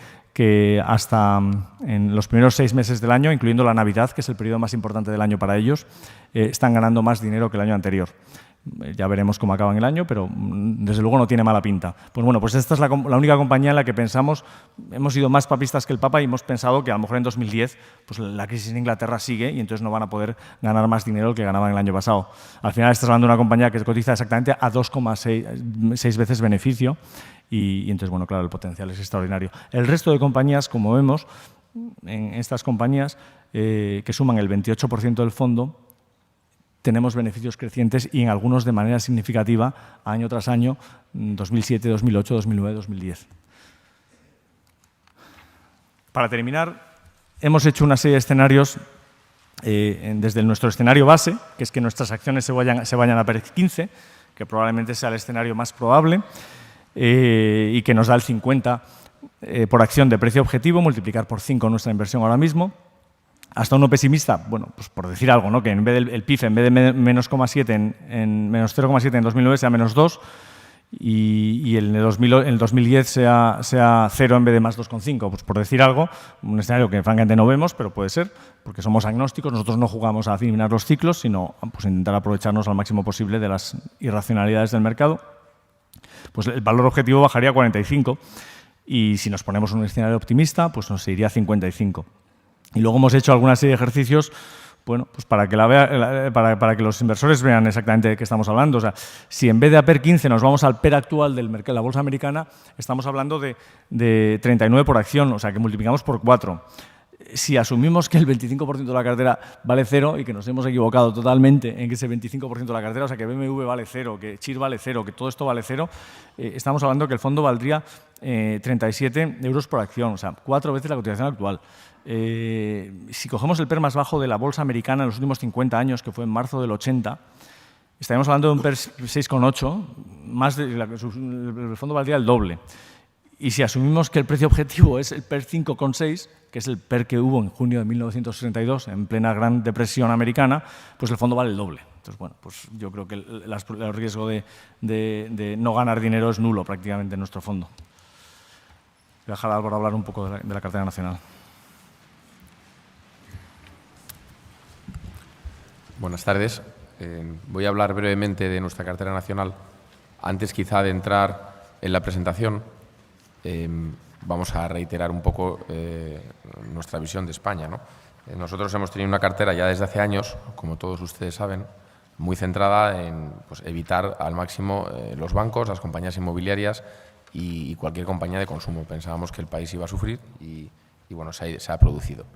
hasta en los primeros 6 meses del año, incluyendo la Navidad, que es el periodo más importante del año para ellos, están ganando más dinero que el año anterior. Ya veremos cómo acaba en el año, pero desde luego no tiene mala pinta. Pues bueno, pues esta es la única compañía en la que pensamos, hemos sido más papistas que el Papa y hemos pensado que a lo mejor en 2010 pues la crisis en Inglaterra sigue y entonces no van a poder ganar más dinero del que ganaban el año pasado. Al final estás hablando de una compañía que cotiza exactamente a 2,6 veces beneficio y entonces, bueno, claro, el potencial es extraordinario. El resto de compañías, como vemos, en estas compañías que suman el 28% del fondo, tenemos beneficios crecientes y en algunos de manera significativa año tras año, 2007, 2008, 2009, 2010. Para terminar, hemos hecho una serie de escenarios desde nuestro escenario base, que es que nuestras acciones se vayan a PER 15, que probablemente sea el escenario más probable y que nos da el 50 por acción de precio objetivo, multiplicar por 5 nuestra inversión ahora mismo. Hasta uno pesimista, bueno, pues por decir algo, ¿no? Que en vez del PIF, en vez de menos 0,7 menos 0,7 en 2009 sea menos 2 y en el 2010 sea 0 en vez de más 2,5. Pues por decir algo, un escenario que francamente no vemos, pero puede ser, porque somos agnósticos, nosotros no jugamos a adivinar los ciclos, sino pues intentar aprovecharnos al máximo posible de las irracionalidades del mercado. Pues el valor objetivo bajaría a 45 y si nos ponemos un escenario optimista, pues nos iría a 55. Y luego hemos hecho alguna serie de ejercicios, bueno, pues para que los inversores vean exactamente de qué estamos hablando. O sea, si en vez de a PER 15 nos vamos al PER actual del mercado de la bolsa americana, estamos hablando de 39 por acción, o sea, que multiplicamos por 4. Si asumimos que el 25% de la cartera vale 0 y que nos hemos equivocado totalmente en que ese 25% de la cartera, o sea, que BMW vale 0, que CHIR vale 0, que todo esto vale 0, estamos hablando que el fondo valdría 37 euros por acción, o sea, 4 veces la cotización actual. Si cogemos el PER más bajo de la bolsa americana en los últimos 50 años, que fue en marzo del 80, estaríamos hablando de un PER 6,8, el fondo valdría el doble. Y si asumimos que el precio objetivo es el PER 5,6, que es el PER que hubo en junio de 1962, en plena Gran Depresión americana, pues el fondo vale el doble. Entonces, bueno, pues yo creo que el riesgo de no ganar dinero es nulo prácticamente en nuestro fondo. Voy a dejar a Álvaro hablar un poco de la cartera nacional. Buenas tardes. Voy a hablar brevemente de nuestra cartera nacional. Antes quizá de entrar en la presentación, vamos a reiterar un poco nuestra visión de España, ¿no? Nosotros hemos tenido una cartera ya desde hace años, como todos ustedes saben, muy centrada en evitar al máximo los bancos, las compañías inmobiliarias y cualquier compañía de consumo. Pensábamos que el país iba a sufrir y bueno, se ha producido.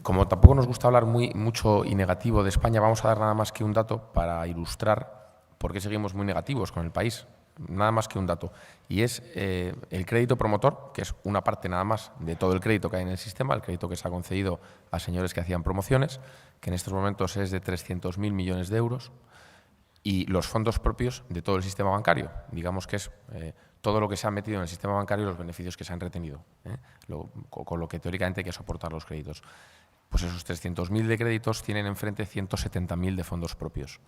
Como tampoco nos gusta hablar mucho y negativo de España, vamos a dar nada más que un dato para ilustrar por qué seguimos muy negativos con el país. Nada más que un dato. Y es el crédito promotor, que es una parte nada más de todo el crédito que hay en el sistema, el crédito que se ha concedido a señores que hacían promociones, que en estos momentos es de 300.000 millones de euros, y los fondos propios de todo el sistema bancario. Digamos que es todo lo que se ha metido en el sistema bancario y los beneficios que se han retenido, con lo que teóricamente hay que soportar los créditos. Pues esos 300.000 de créditos tienen enfrente 170.000 de fondos propios.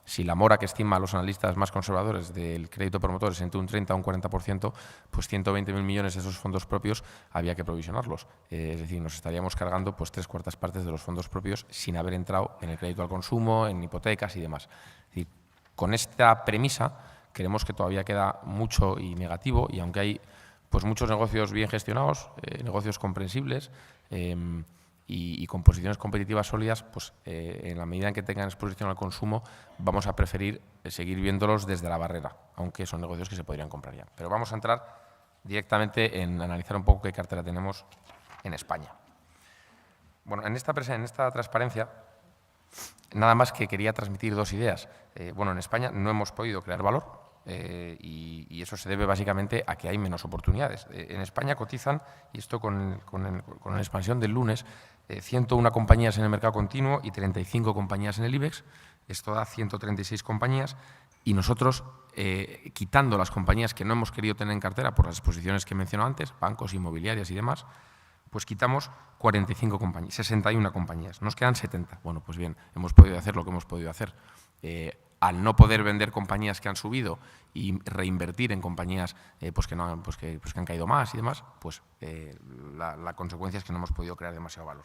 Si la mora que estima a los analistas más conservadores del crédito promotor es entre un 30 a un 40%, pues 120.000 millones de esos fondos propios había que provisionarlos. Es decir, nos estaríamos cargando pues 3/4 partes de los fondos propios sin haber entrado en el crédito al consumo, en hipotecas y demás. Es decir, con esta premisa creemos que todavía queda mucho y negativo, y aunque hay pues muchos negocios bien gestionados, negocios comprensibles, y con posiciones competitivas sólidas, pues en la medida en que tengan exposición al consumo, vamos a preferir seguir viéndolos desde la barrera, aunque son negocios que se podrían comprar ya. Pero vamos a entrar directamente en analizar un poco qué cartera tenemos en España. Bueno, en esta transparencia, nada más que quería transmitir dos ideas. Bueno, en España no hemos podido crear valor, y eso se debe básicamente a que hay menos oportunidades. En España cotizan, y esto con la expansión del lunes, 101 compañías en el mercado continuo y 35 compañías en el IBEX. Esto da 136 compañías, y nosotros, quitando las compañías que no hemos querido tener en cartera por las exposiciones que he mencionado antes, bancos, inmobiliarias y demás, pues quitamos 45 compañías, 61 compañías. Nos quedan 70. Bueno, pues bien, hemos podido hacer lo que hemos podido hacer. Al no poder vender compañías que han subido y reinvertir en compañías que han caído más y demás, pues la consecuencia es que no hemos podido crear demasiado valor.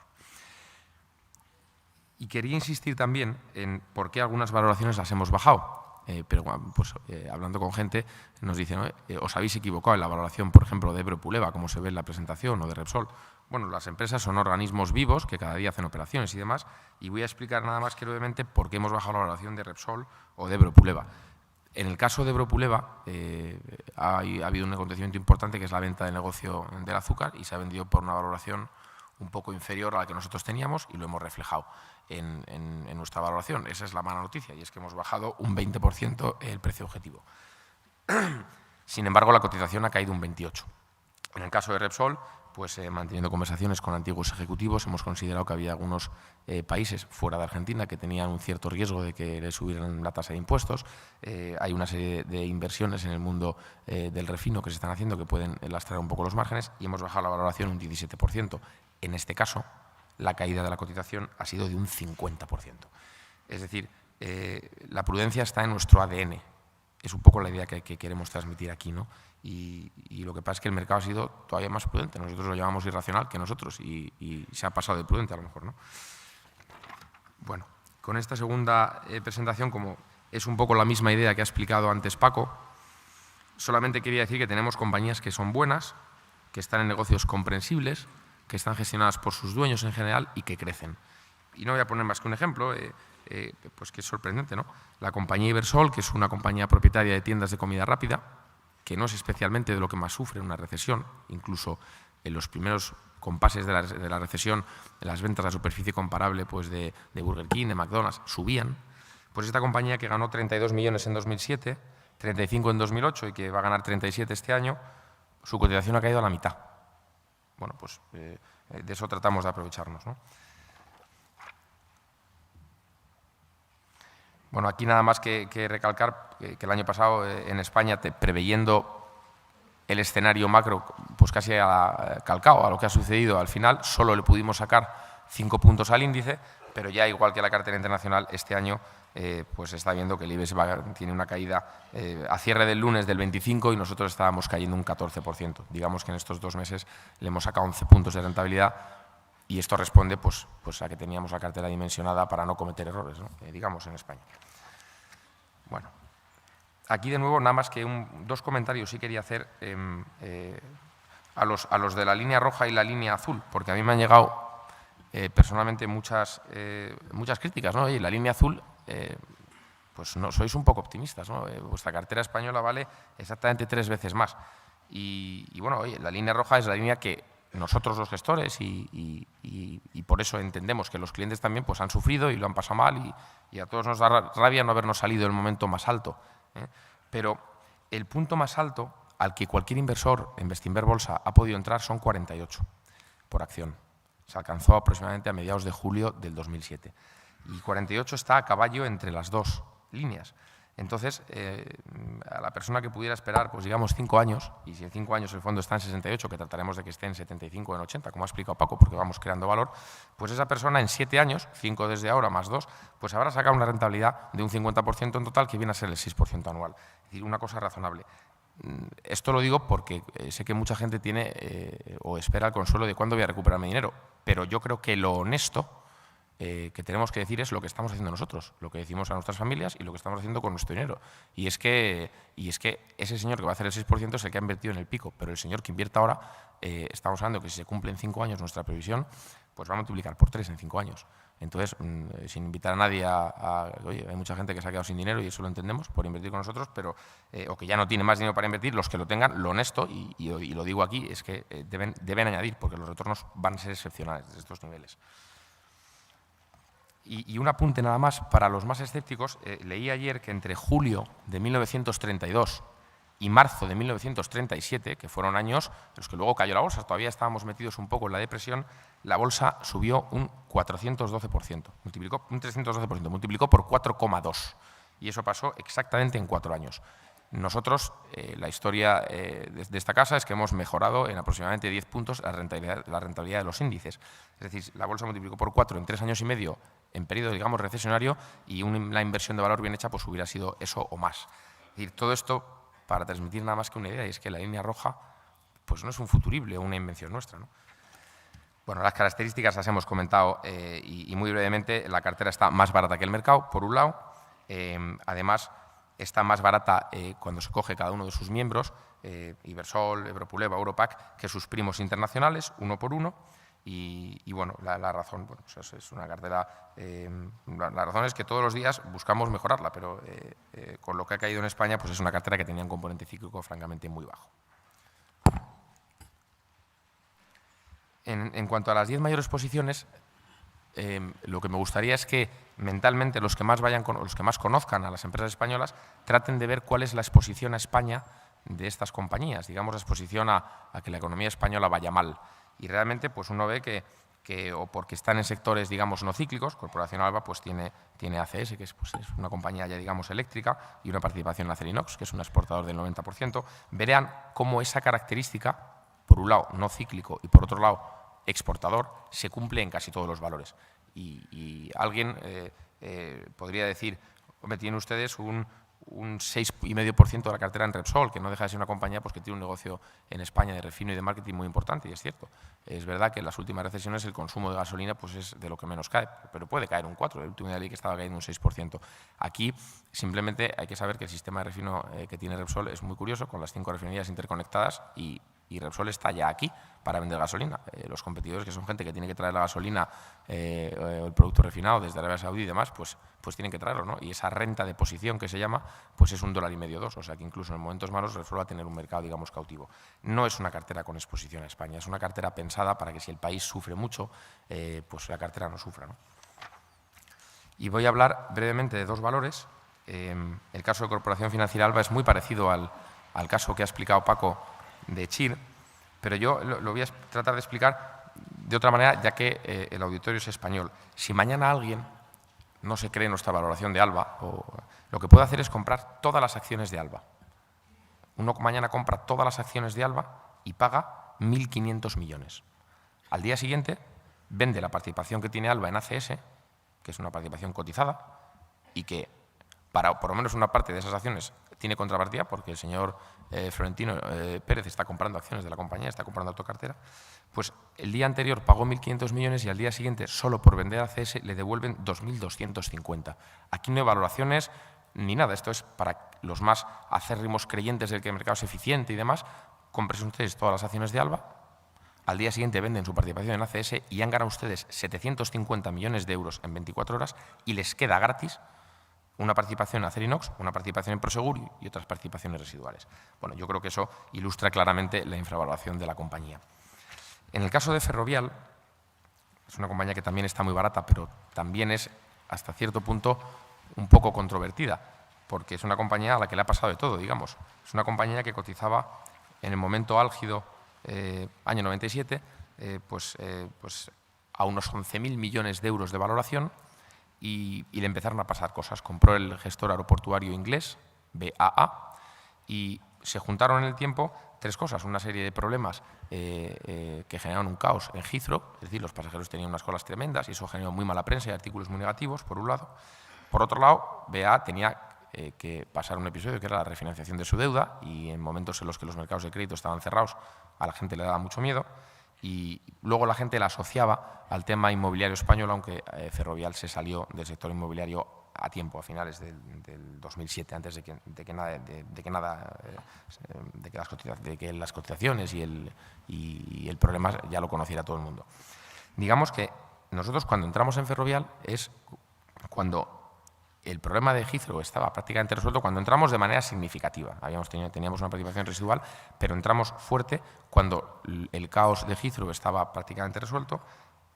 Y quería insistir también en por qué algunas valoraciones las hemos bajado. Hablando con gente, nos dicen, os habéis equivocado en la valoración, por ejemplo, de Ebro Puleva, como se ve en la presentación, o de Repsol. Bueno, las empresas son organismos vivos que cada día hacen operaciones y demás, y voy a explicar nada más que brevemente por qué hemos bajado la valoración de Repsol o de Ebro Puleva. En el caso de Ebro Puleva ha habido un acontecimiento importante, que es la venta del negocio del azúcar, y se ha vendido por una valoración un poco inferior a la que nosotros teníamos, y lo hemos reflejado en nuestra valoración. Esa es la mala noticia, y es que hemos bajado un 20% el precio objetivo. Sin embargo, la cotización ha caído un 28%. En el caso de Repsol, pues manteniendo conversaciones con antiguos ejecutivos, hemos considerado que había algunos países fuera de Argentina que tenían un cierto riesgo de que le subieran la tasa de impuestos. Hay una serie de inversiones en el mundo del refino que se están haciendo que pueden lastrar un poco los márgenes, y hemos bajado la valoración un 17%. En este caso, la caída de la cotización ha sido de un 50%. Es decir, la prudencia está en nuestro ADN. Es un poco la idea que queremos transmitir aquí, ¿no? Y lo que pasa es que el mercado ha sido todavía más prudente. Nosotros lo llamamos irracional que nosotros, y se ha pasado de prudente a lo mejor, ¿no? Bueno, con esta segunda presentación, como es un poco la misma idea que ha explicado antes Paco, solamente quería decir que tenemos compañías que son buenas, que están en negocios comprensibles, que están gestionadas por sus dueños en general y que crecen. Y no voy a poner más que un ejemplo, pues que es sorprendente, ¿no? La compañía Ibersol, que es una compañía propietaria de tiendas de comida rápida, que no es especialmente de lo que más sufre una recesión. Incluso en los primeros compases de la recesión, las ventas a superficie comparable pues de Burger King, de McDonald's, subían. Pues esta compañía, que ganó 32 millones en 2007, 35 en 2008 y que va a ganar 37 este año, su cotización ha caído a la mitad. Bueno, pues de eso tratamos de aprovecharnos, ¿no? Bueno, aquí nada más que recalcar que el año pasado en España, preveyendo el escenario macro, pues casi calcado a lo que ha sucedido al final, solo le pudimos sacar 5 puntos al índice, pero ya igual que la cartera internacional, este año pues se está viendo que el IBEX tiene una caída a cierre del lunes del 25% y nosotros estábamos cayendo un 14%. Digamos que en estos 2 meses le hemos sacado 11 puntos de rentabilidad, Y esto responde pues a que teníamos la cartera dimensionada para no cometer errores, ¿no? Digamos, en España. Bueno, aquí de nuevo nada más que dos comentarios sí quería hacer a los de la línea roja y la línea azul, porque a mí me han llegado personalmente muchas críticas, ¿no? Oye, la línea azul, pues no, sois un poco optimistas, ¿no? Vuestra cartera española vale exactamente 3 veces más. Y bueno, oye, la línea roja es la línea que nosotros los gestores y por eso entendemos que los clientes también pues han sufrido y lo han pasado mal y a todos nos da rabia no habernos salido el momento más alto, ¿eh? Pero el punto más alto al que cualquier inversor en Bestinver Bolsa ha podido entrar son 48 por acción. Se alcanzó aproximadamente a mediados de julio del 2007. Y 48 está a caballo entre las dos líneas. Entonces, a la persona que pudiera esperar, pues digamos 5 años, y si en 5 años el fondo está en 68, que trataremos de que esté en 75 o en 80, como ha explicado Paco, porque vamos creando valor, pues esa persona en 7 años, 5 desde ahora más 2, pues habrá sacado una rentabilidad de un 50% en total, que viene a ser el 6% anual. Es decir, una cosa razonable. Esto lo digo porque sé que mucha gente tiene o espera el consuelo de cuándo voy a recuperar mi dinero, pero yo creo que lo honesto que tenemos que decir es lo que estamos haciendo nosotros, lo que decimos a nuestras familias y lo que estamos haciendo con nuestro dinero. Y es que ese señor que va a hacer el 6% es el que ha invertido en el pico, pero el señor que invierta ahora, estamos hablando que si se cumple en 5 años nuestra previsión, pues va a multiplicar por 3 en 5 años. Entonces, sin invitar a nadie oye, hay mucha gente que se ha quedado sin dinero y eso lo entendemos por invertir con nosotros, pero o que ya no tiene más dinero para invertir, los que lo tengan, lo honesto, y lo digo aquí, es que deben añadir, porque los retornos van a ser excepcionales desde estos niveles. Y un apunte nada más para los más escépticos. Leí ayer que entre julio de 1932 y marzo de 1937, que fueron años en los que luego cayó la bolsa, todavía estábamos metidos un poco en la depresión, la bolsa subió un 412%, un 312%, multiplicó por 4,2. Y eso pasó exactamente en 4 años. Nosotros, la historia de esta casa es que hemos mejorado en aproximadamente 10 puntos la rentabilidad de los índices. Es decir, la bolsa multiplicó por 4 en 3 años y medio en periodo, digamos, recesionario, y la inversión de valor bien hecha pues hubiera sido eso o más. Es decir, todo esto para transmitir nada más que una idea, y es que la línea roja pues no es un futurible o una invención nuestra, ¿no? Bueno, las características las hemos comentado y muy brevemente. La cartera está más barata que el mercado, por un lado. Además, está más barata cuando se coge cada uno de sus miembros, Ibersol, Europuleva, Europac, que sus primos internacionales, uno por uno. Y bueno, la razón, bueno, pues es una cartera, la razón es que todos los días buscamos mejorarla, pero con lo que ha caído en España, pues es una cartera que tenía un componente cíclico francamente muy bajo. En cuanto a las 10 mayores posiciones, lo que me gustaría es que mentalmente los que más conozcan a las empresas españolas traten de ver cuál es la exposición a España de estas compañías, digamos la exposición a que la economía española vaya mal. Y realmente pues uno ve que o porque están en sectores, digamos, no cíclicos, Corporación Alba pues tiene ACS, que es una compañía ya, digamos, eléctrica, y una participación en Acerinox, que es un exportador del 90%. Verán cómo esa característica, por un lado no cíclico y por otro lado exportador, se cumple en casi todos los valores. Y alguien podría decir, hombre, tienen ustedes un 6,5% de la cartera en Repsol, que no deja de ser una compañía pues, que tiene un negocio en España de refino y de marketing muy importante, y es cierto. Es verdad que en las últimas recesiones el consumo de gasolina pues, es de lo que menos cae, pero puede caer un 4%. El último día leí que estaba cayendo un 6%. Aquí simplemente hay que saber que el sistema de refino que tiene Repsol es muy curioso, con las 5 refinerías interconectadas, y Repsol está ya aquí para vender gasolina. Los competidores, que son gente que tiene que traer la gasolina o el producto refinado desde Arabia Saudí y demás, pues tienen que traerlo, ¿no? Y esa renta de posición que se llama, pues es $1,50, $2. O sea que incluso en momentos malos Repsol va a tener un mercado, digamos, cautivo. No es una cartera con exposición a España, es una cartera pensada para que si el país sufre mucho, pues la cartera no sufra, ¿no? Y voy a hablar brevemente de 2 valores. El caso de Corporación Financiera Alba es muy parecido al caso que ha explicado Paco de CHIR, pero yo lo voy a tratar de explicar de otra manera, ya que el auditorio es español. Si mañana alguien no se cree nuestra valoración de Alba, lo que puede hacer es comprar todas las acciones de Alba. Uno mañana compra todas las acciones de Alba y paga 1.500 millones. Al día siguiente vende la participación que tiene Alba en ACS, que es una participación cotizada, y que para por lo menos una parte de esas acciones tiene contrapartida porque el señor Florentino Pérez está comprando acciones de la compañía, está comprando autocartera, pues el día anterior pagó 1.500 millones y al día siguiente, solo por vender ACS, le devuelven 2.250. Aquí no hay valoraciones ni nada. Esto es para los más acérrimos creyentes del que el mercado es eficiente y demás. Compren ustedes todas las acciones de Alba, al día siguiente venden su participación en ACS y han ganado ustedes 750 millones de euros en 24 horas y les queda gratis una participación en Acerinox, una participación en Prosegur y otras participaciones residuales. Bueno, yo creo que eso ilustra claramente la infravaloración de la compañía. En el caso de Ferrovial, es una compañía que también está muy barata, pero también es, hasta cierto punto, un poco controvertida, porque es una compañía a la que le ha pasado de todo, digamos. Es una compañía que cotizaba en el momento álgido, año 97, pues a unos 11.000 millones de euros de valoración y le empezaron a pasar cosas. Compró el gestor aeroportuario inglés, BAA, y se juntaron en el tiempo tres cosas. Una serie de problemas que generaron un caos en Heathrow, es decir, los pasajeros tenían unas colas tremendas y eso generó muy mala prensa y artículos muy negativos, por un lado. Por otro lado, BAA tenía que pasar un episodio que era la refinanciación de su deuda y en momentos en los que los mercados de crédito estaban cerrados a la gente le daba mucho miedo y luego la gente la asociaba al tema inmobiliario español, aunque Ferrovial se salió del sector inmobiliario a tiempo, a finales del 2007, antes de que las cotizaciones y el problema ya lo conociera todo el mundo. Digamos que nosotros cuando entramos en Ferrovial es cuando el problema de Heathrow estaba prácticamente resuelto, cuando entramos de manera significativa. Teníamos una participación residual, pero entramos fuerte cuando el caos de Heathrow estaba prácticamente resuelto,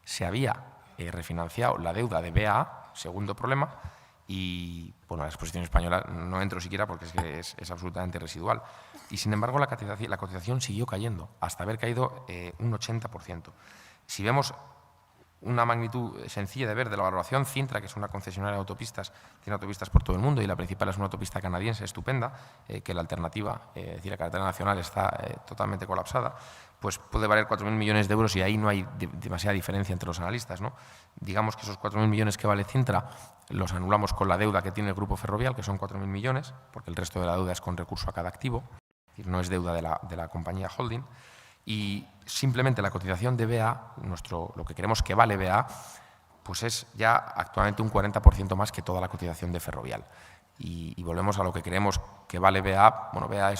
se había refinanciado la deuda de BAA, segundo problema, y bueno, la exposición española no entro siquiera porque es absolutamente residual. Y sin embargo la cotización siguió cayendo, hasta haber caído un 80%. Si vemos una magnitud sencilla de ver de la valoración, Cintra, que es una concesionaria de autopistas, tiene autopistas por todo el mundo y la principal es una autopista canadiense estupenda, que la alternativa, es decir, la carretera nacional está totalmente colapsada, pues puede valer 4.000 millones de euros y ahí no hay demasiada diferencia entre los analistas, ¿no? Digamos que esos 4.000 millones que vale Cintra los anulamos con la deuda que tiene el Grupo Ferrovial, que son 4.000 millones, porque el resto de la deuda es con recurso a cada activo, es decir, no es deuda de la compañía holding. Y simplemente la cotización de BA, lo que queremos que vale BA, pues es ya actualmente un 40% más que toda la cotización de Ferrovial. Y volvemos a lo que creemos que vale BA. Bueno, BA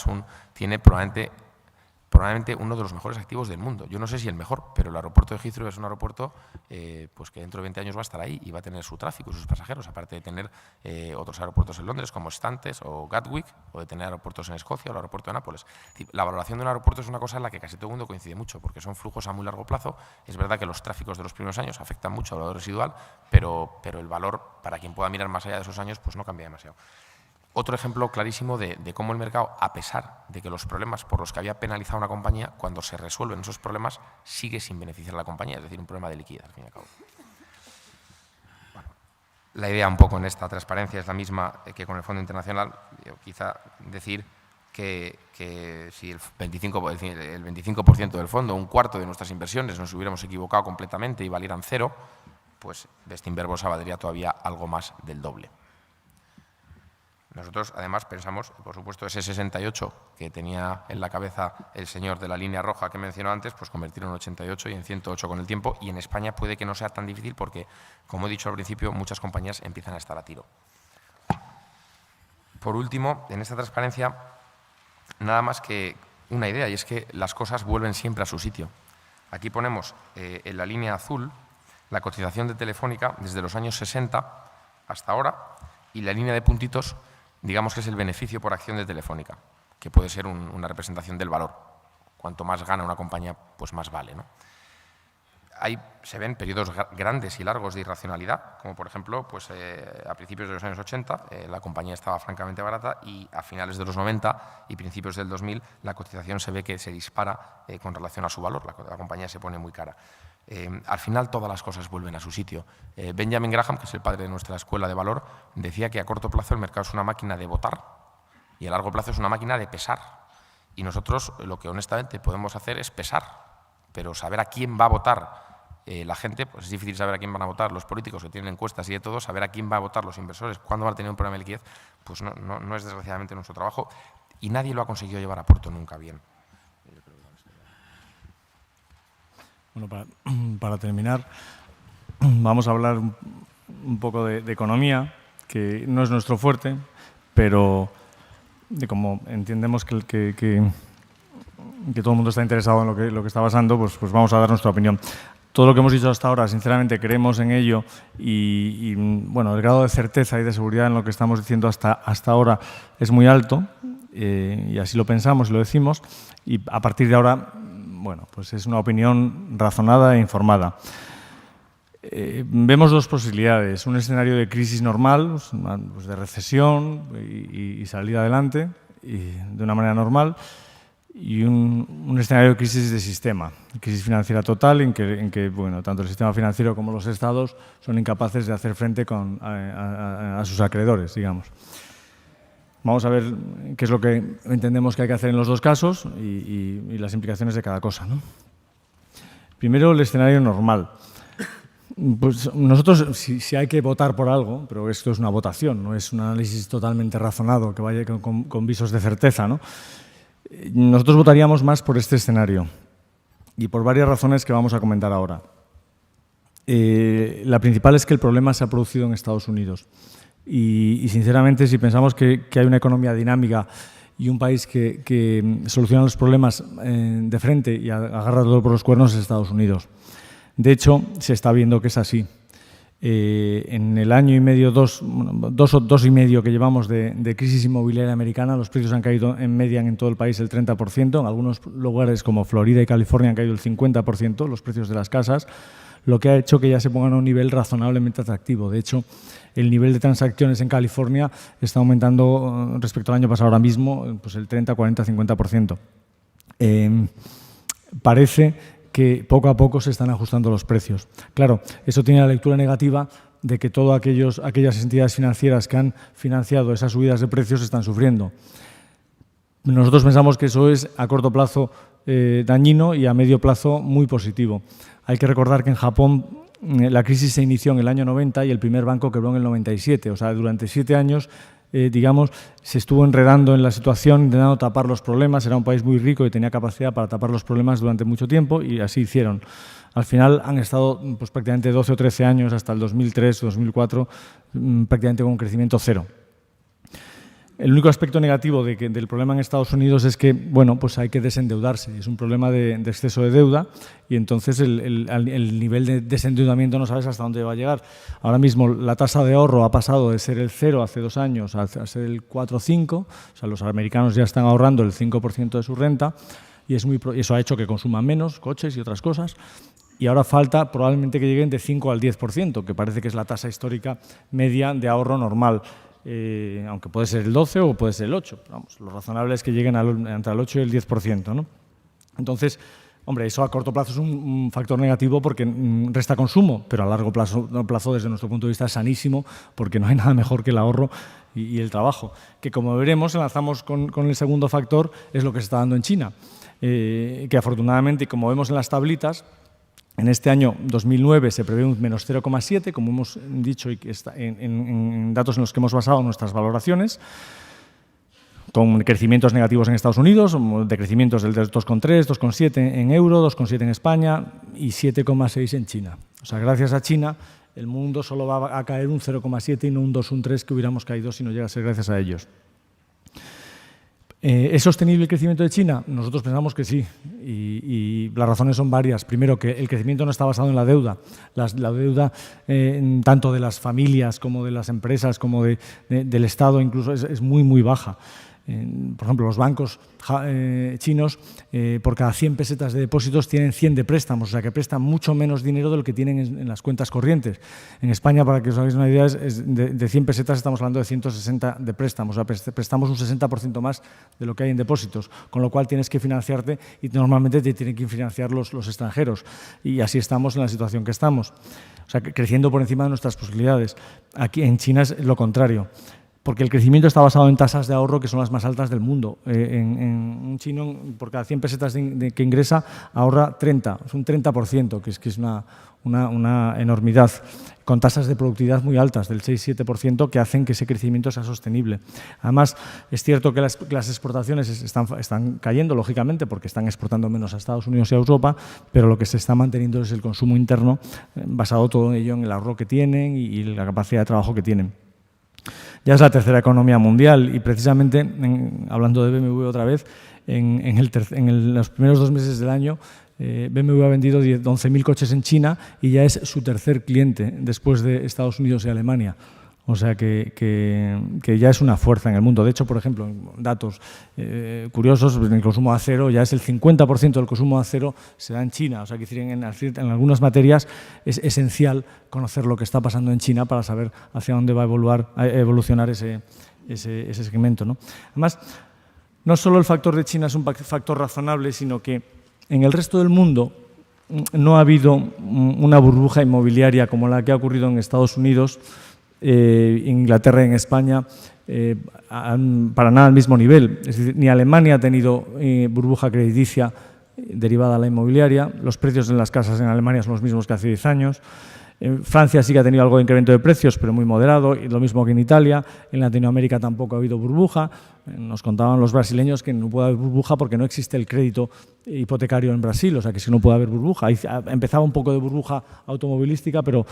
tiene probablemente uno de los mejores activos del mundo. Yo no sé si el mejor, pero el aeropuerto de Heathrow es un aeropuerto pues que dentro de 20 años va a estar ahí y va a tener su tráfico y sus pasajeros, aparte de tener otros aeropuertos en Londres como Stantes o Gatwick, o de tener aeropuertos en Escocia o el aeropuerto de Nápoles. La valoración de un aeropuerto es una cosa en la que casi todo el mundo coincide mucho, porque son flujos a muy largo plazo. Es verdad que los tráficos de los primeros años afectan mucho al valor residual, pero el valor, para quien pueda mirar más allá de esos años, pues no cambia demasiado. Otro ejemplo clarísimo de cómo el mercado, a pesar de que los problemas por los que había penalizado una compañía, cuando se resuelven esos problemas, sigue sin beneficiar a la compañía, es decir, un problema de liquidez, al fin y al cabo. Bueno, la idea un poco en esta transparencia es la misma que con el Fondo Internacional. Yo quizá decir que si el 25% del fondo, un cuarto de nuestras inversiones, nos hubiéramos equivocado completamente y valieran cero, pues Bestinver Bolsa valdría todavía algo más del doble. Nosotros, además, pensamos, por supuesto, ese 68 que tenía en la cabeza el señor de la línea roja que mencionó antes, pues convertirlo en 88 y en 108 con el tiempo. Y en España puede que no sea tan difícil porque, como he dicho al principio, muchas compañías empiezan a estar a tiro. Por último, en esta transparencia, nada más que una idea, y es que las cosas vuelven siempre a su sitio. Aquí ponemos en la línea azul la cotización de Telefónica desde los años 60 hasta ahora, y la línea de puntitos, digamos que es el beneficio por acción de Telefónica, que puede ser una representación del valor. Cuanto más gana una compañía, pues más vale, ¿no? Ahí se ven periodos grandes y largos de irracionalidad, como por ejemplo, pues, a principios de los años 80 la compañía estaba francamente barata y a finales de los 90 y principios del 2000 la cotización se ve que se dispara con relación a su valor, la compañía se pone muy cara. Al final todas las cosas vuelven a su sitio. Benjamin Graham, que es el padre de nuestra escuela de valor, decía que a corto plazo el mercado es una máquina de votar y a largo plazo es una máquina de pesar. Y nosotros lo que honestamente podemos hacer es pesar, pero saber a quién va a votar la gente, pues es difícil saber a quién van a votar los políticos que tienen encuestas y de todo, saber a quién va a votar los inversores, cuándo van a tener un problema de liquidez, pues no es desgraciadamente nuestro trabajo y nadie lo ha conseguido llevar a puerto nunca bien. Bueno, para terminar, vamos a hablar un poco de economía, que no es nuestro fuerte, pero como entendemos que todo el mundo está interesado en lo que está pasando, pues vamos a dar nuestra opinión. Todo lo que hemos dicho hasta ahora, sinceramente, creemos en ello y bueno, el grado de certeza y de seguridad en lo que estamos diciendo hasta ahora es muy alto y así lo pensamos y lo decimos y a partir de ahora, bueno, pues es una opinión razonada e informada. Vemos dos posibilidades, un escenario de crisis normal, pues de recesión y salir adelante de una manera normal, y un escenario de crisis de sistema, crisis financiera total en que bueno, tanto el sistema financiero como los estados son incapaces de hacer frente a sus acreedores, digamos. Vamos a ver qué es lo que entendemos que hay que hacer en los dos casos y las implicaciones de cada cosa, ¿no? Primero, el escenario normal. Pues nosotros, si hay que votar por algo, pero esto es una votación, no es un análisis totalmente razonado que vaya con visos de certeza, ¿no? Nosotros votaríamos más por este escenario y por varias razones que vamos a comentar ahora. La principal es que el problema se ha producido en Estados Unidos y sinceramente, si pensamos que hay una economía dinámica y un país que soluciona los problemas de frente y agarra todo por los cuernos es Estados Unidos. De hecho, se está viendo que es así. En el año y medio, dos y medio que llevamos de crisis inmobiliaria americana, los precios han caído en media en todo el país el 30%, en algunos lugares como Florida y California han caído el 50% los precios de las casas, lo que ha hecho que ya se pongan a un nivel razonablemente atractivo. De hecho, el nivel de transacciones en California está aumentando respecto al año pasado ahora mismo, pues el 30, 40, 50%. Parece que poco a poco se están ajustando los precios. Claro, eso tiene la lectura negativa de que todas aquellas entidades financieras que han financiado esas subidas de precios están sufriendo. Nosotros pensamos que eso es a corto plazo dañino y a medio plazo muy positivo. Hay que recordar que en Japón la crisis se inició en el año 90 y el primer banco quebró en el 97. O sea, durante 7 años digamos, se estuvo enredando en la situación, intentando tapar los problemas. Era un país muy rico y tenía capacidad para tapar los problemas durante mucho tiempo y así hicieron. Al final han estado pues, prácticamente 12 o 13 años, hasta el 2003 o 2004, prácticamente con un crecimiento cero. El único aspecto negativo del problema en Estados Unidos es que, bueno, pues hay que desendeudarse. Es un problema de exceso de deuda y entonces el nivel de desendeudamiento no sabes hasta dónde va a llegar. Ahora mismo la tasa de ahorro ha pasado de ser el 0 hace 2 años a ser el 4 o 5. O sea, los americanos ya están ahorrando el 5% de su renta y eso ha hecho que consuman menos coches y otras cosas. Y ahora falta probablemente que lleguen de 5 al 10%, que parece que es la tasa histórica media de ahorro normal. Aunque puede ser el 12 o puede ser el 8. Vamos, lo razonable es que lleguen entre el 8 y el 10%, ¿no? Entonces, hombre, eso a corto plazo es un factor negativo porque resta consumo, pero a largo plazo, desde nuestro punto de vista, es sanísimo porque no hay nada mejor que el ahorro y el trabajo. Que como veremos, enlazamos con el segundo factor, es lo que se está dando en China. Que afortunadamente, como vemos en las tablitas, en este año 2009 se prevé un menos 0,7, como hemos dicho, y que está en datos en los que hemos basado nuestras valoraciones, con crecimientos negativos en Estados Unidos, decrecimientos del 2,3, 2,7 en euro, 2,7 en España y 7,6 en China. O sea, gracias a China, el mundo solo va a caer un 0,7 y no un 2, un 3 que hubiéramos caído si no llega a ser gracias a ellos. ¿Es sostenible el crecimiento de China? Nosotros pensamos que sí y las razones son varias. Primero, que el crecimiento no está basado en la deuda. La deuda tanto de las familias como de las empresas como del Estado incluso es muy, muy baja. Por ejemplo, los bancos chinos por cada 100 pesetas de depósitos tienen 100 de préstamos, o sea que prestan mucho menos dinero de lo que tienen en las cuentas corrientes. En España, para que os hagáis una idea, de 100 pesetas estamos hablando de 160 de préstamos, o sea, prestamos un 60% más de lo que hay en depósitos, con lo cual tienes que financiarte y normalmente te tienen que financiar los extranjeros y así estamos en la situación que estamos, o sea, creciendo por encima de nuestras posibilidades. Aquí en China es lo contrario. porque el crecimiento está basado en tasas de ahorro que son las más altas del mundo. Un chino, por cada 100 pesetas que ingresa, ahorra 30, es un 30%, que es una enormidad, con tasas de productividad muy altas, del 6-7%, que hacen que ese crecimiento sea sostenible. Además, es cierto que las exportaciones están cayendo, lógicamente, porque están exportando menos a Estados Unidos y a Europa, pero lo que se está manteniendo es el consumo interno, basado todo ello en el ahorro que tienen y la capacidad de trabajo que tienen. Ya es la tercera economía mundial y precisamente, hablando de BMW otra vez, en los primeros 2 meses del año, BMW ha vendido 11.000 coches en China y ya es su tercer cliente después de Estados Unidos y Alemania. O sea que ya es una fuerza en el mundo. De hecho, por ejemplo, datos curiosos, en el consumo de acero ya es el 50% del consumo de acero se da en China. O sea, que en algunas materias es esencial conocer lo que está pasando en China para saber hacia dónde va a evolucionar ese segmento, ¿no? Además, no solo el factor de China es un factor razonable, sino que en el resto del mundo no ha habido una burbuja inmobiliaria como la que ha ocurrido en Estados Unidos, Inglaterra y en España, para nada al mismo nivel. Es decir, ni Alemania ha tenido burbuja crediticia derivada de la inmobiliaria. Los precios en las casas en Alemania son los mismos que hace 10 años. En Francia sí que ha tenido algo de incremento de precios, pero muy moderado, y lo mismo que en Italia. En Latinoamérica tampoco ha habido burbuja. Nos contaban los brasileños que no puede haber burbuja porque no existe el crédito hipotecario en Brasil, o sea que sí no puede haber burbuja. Ahí empezaba un poco de burbuja automovilística, pero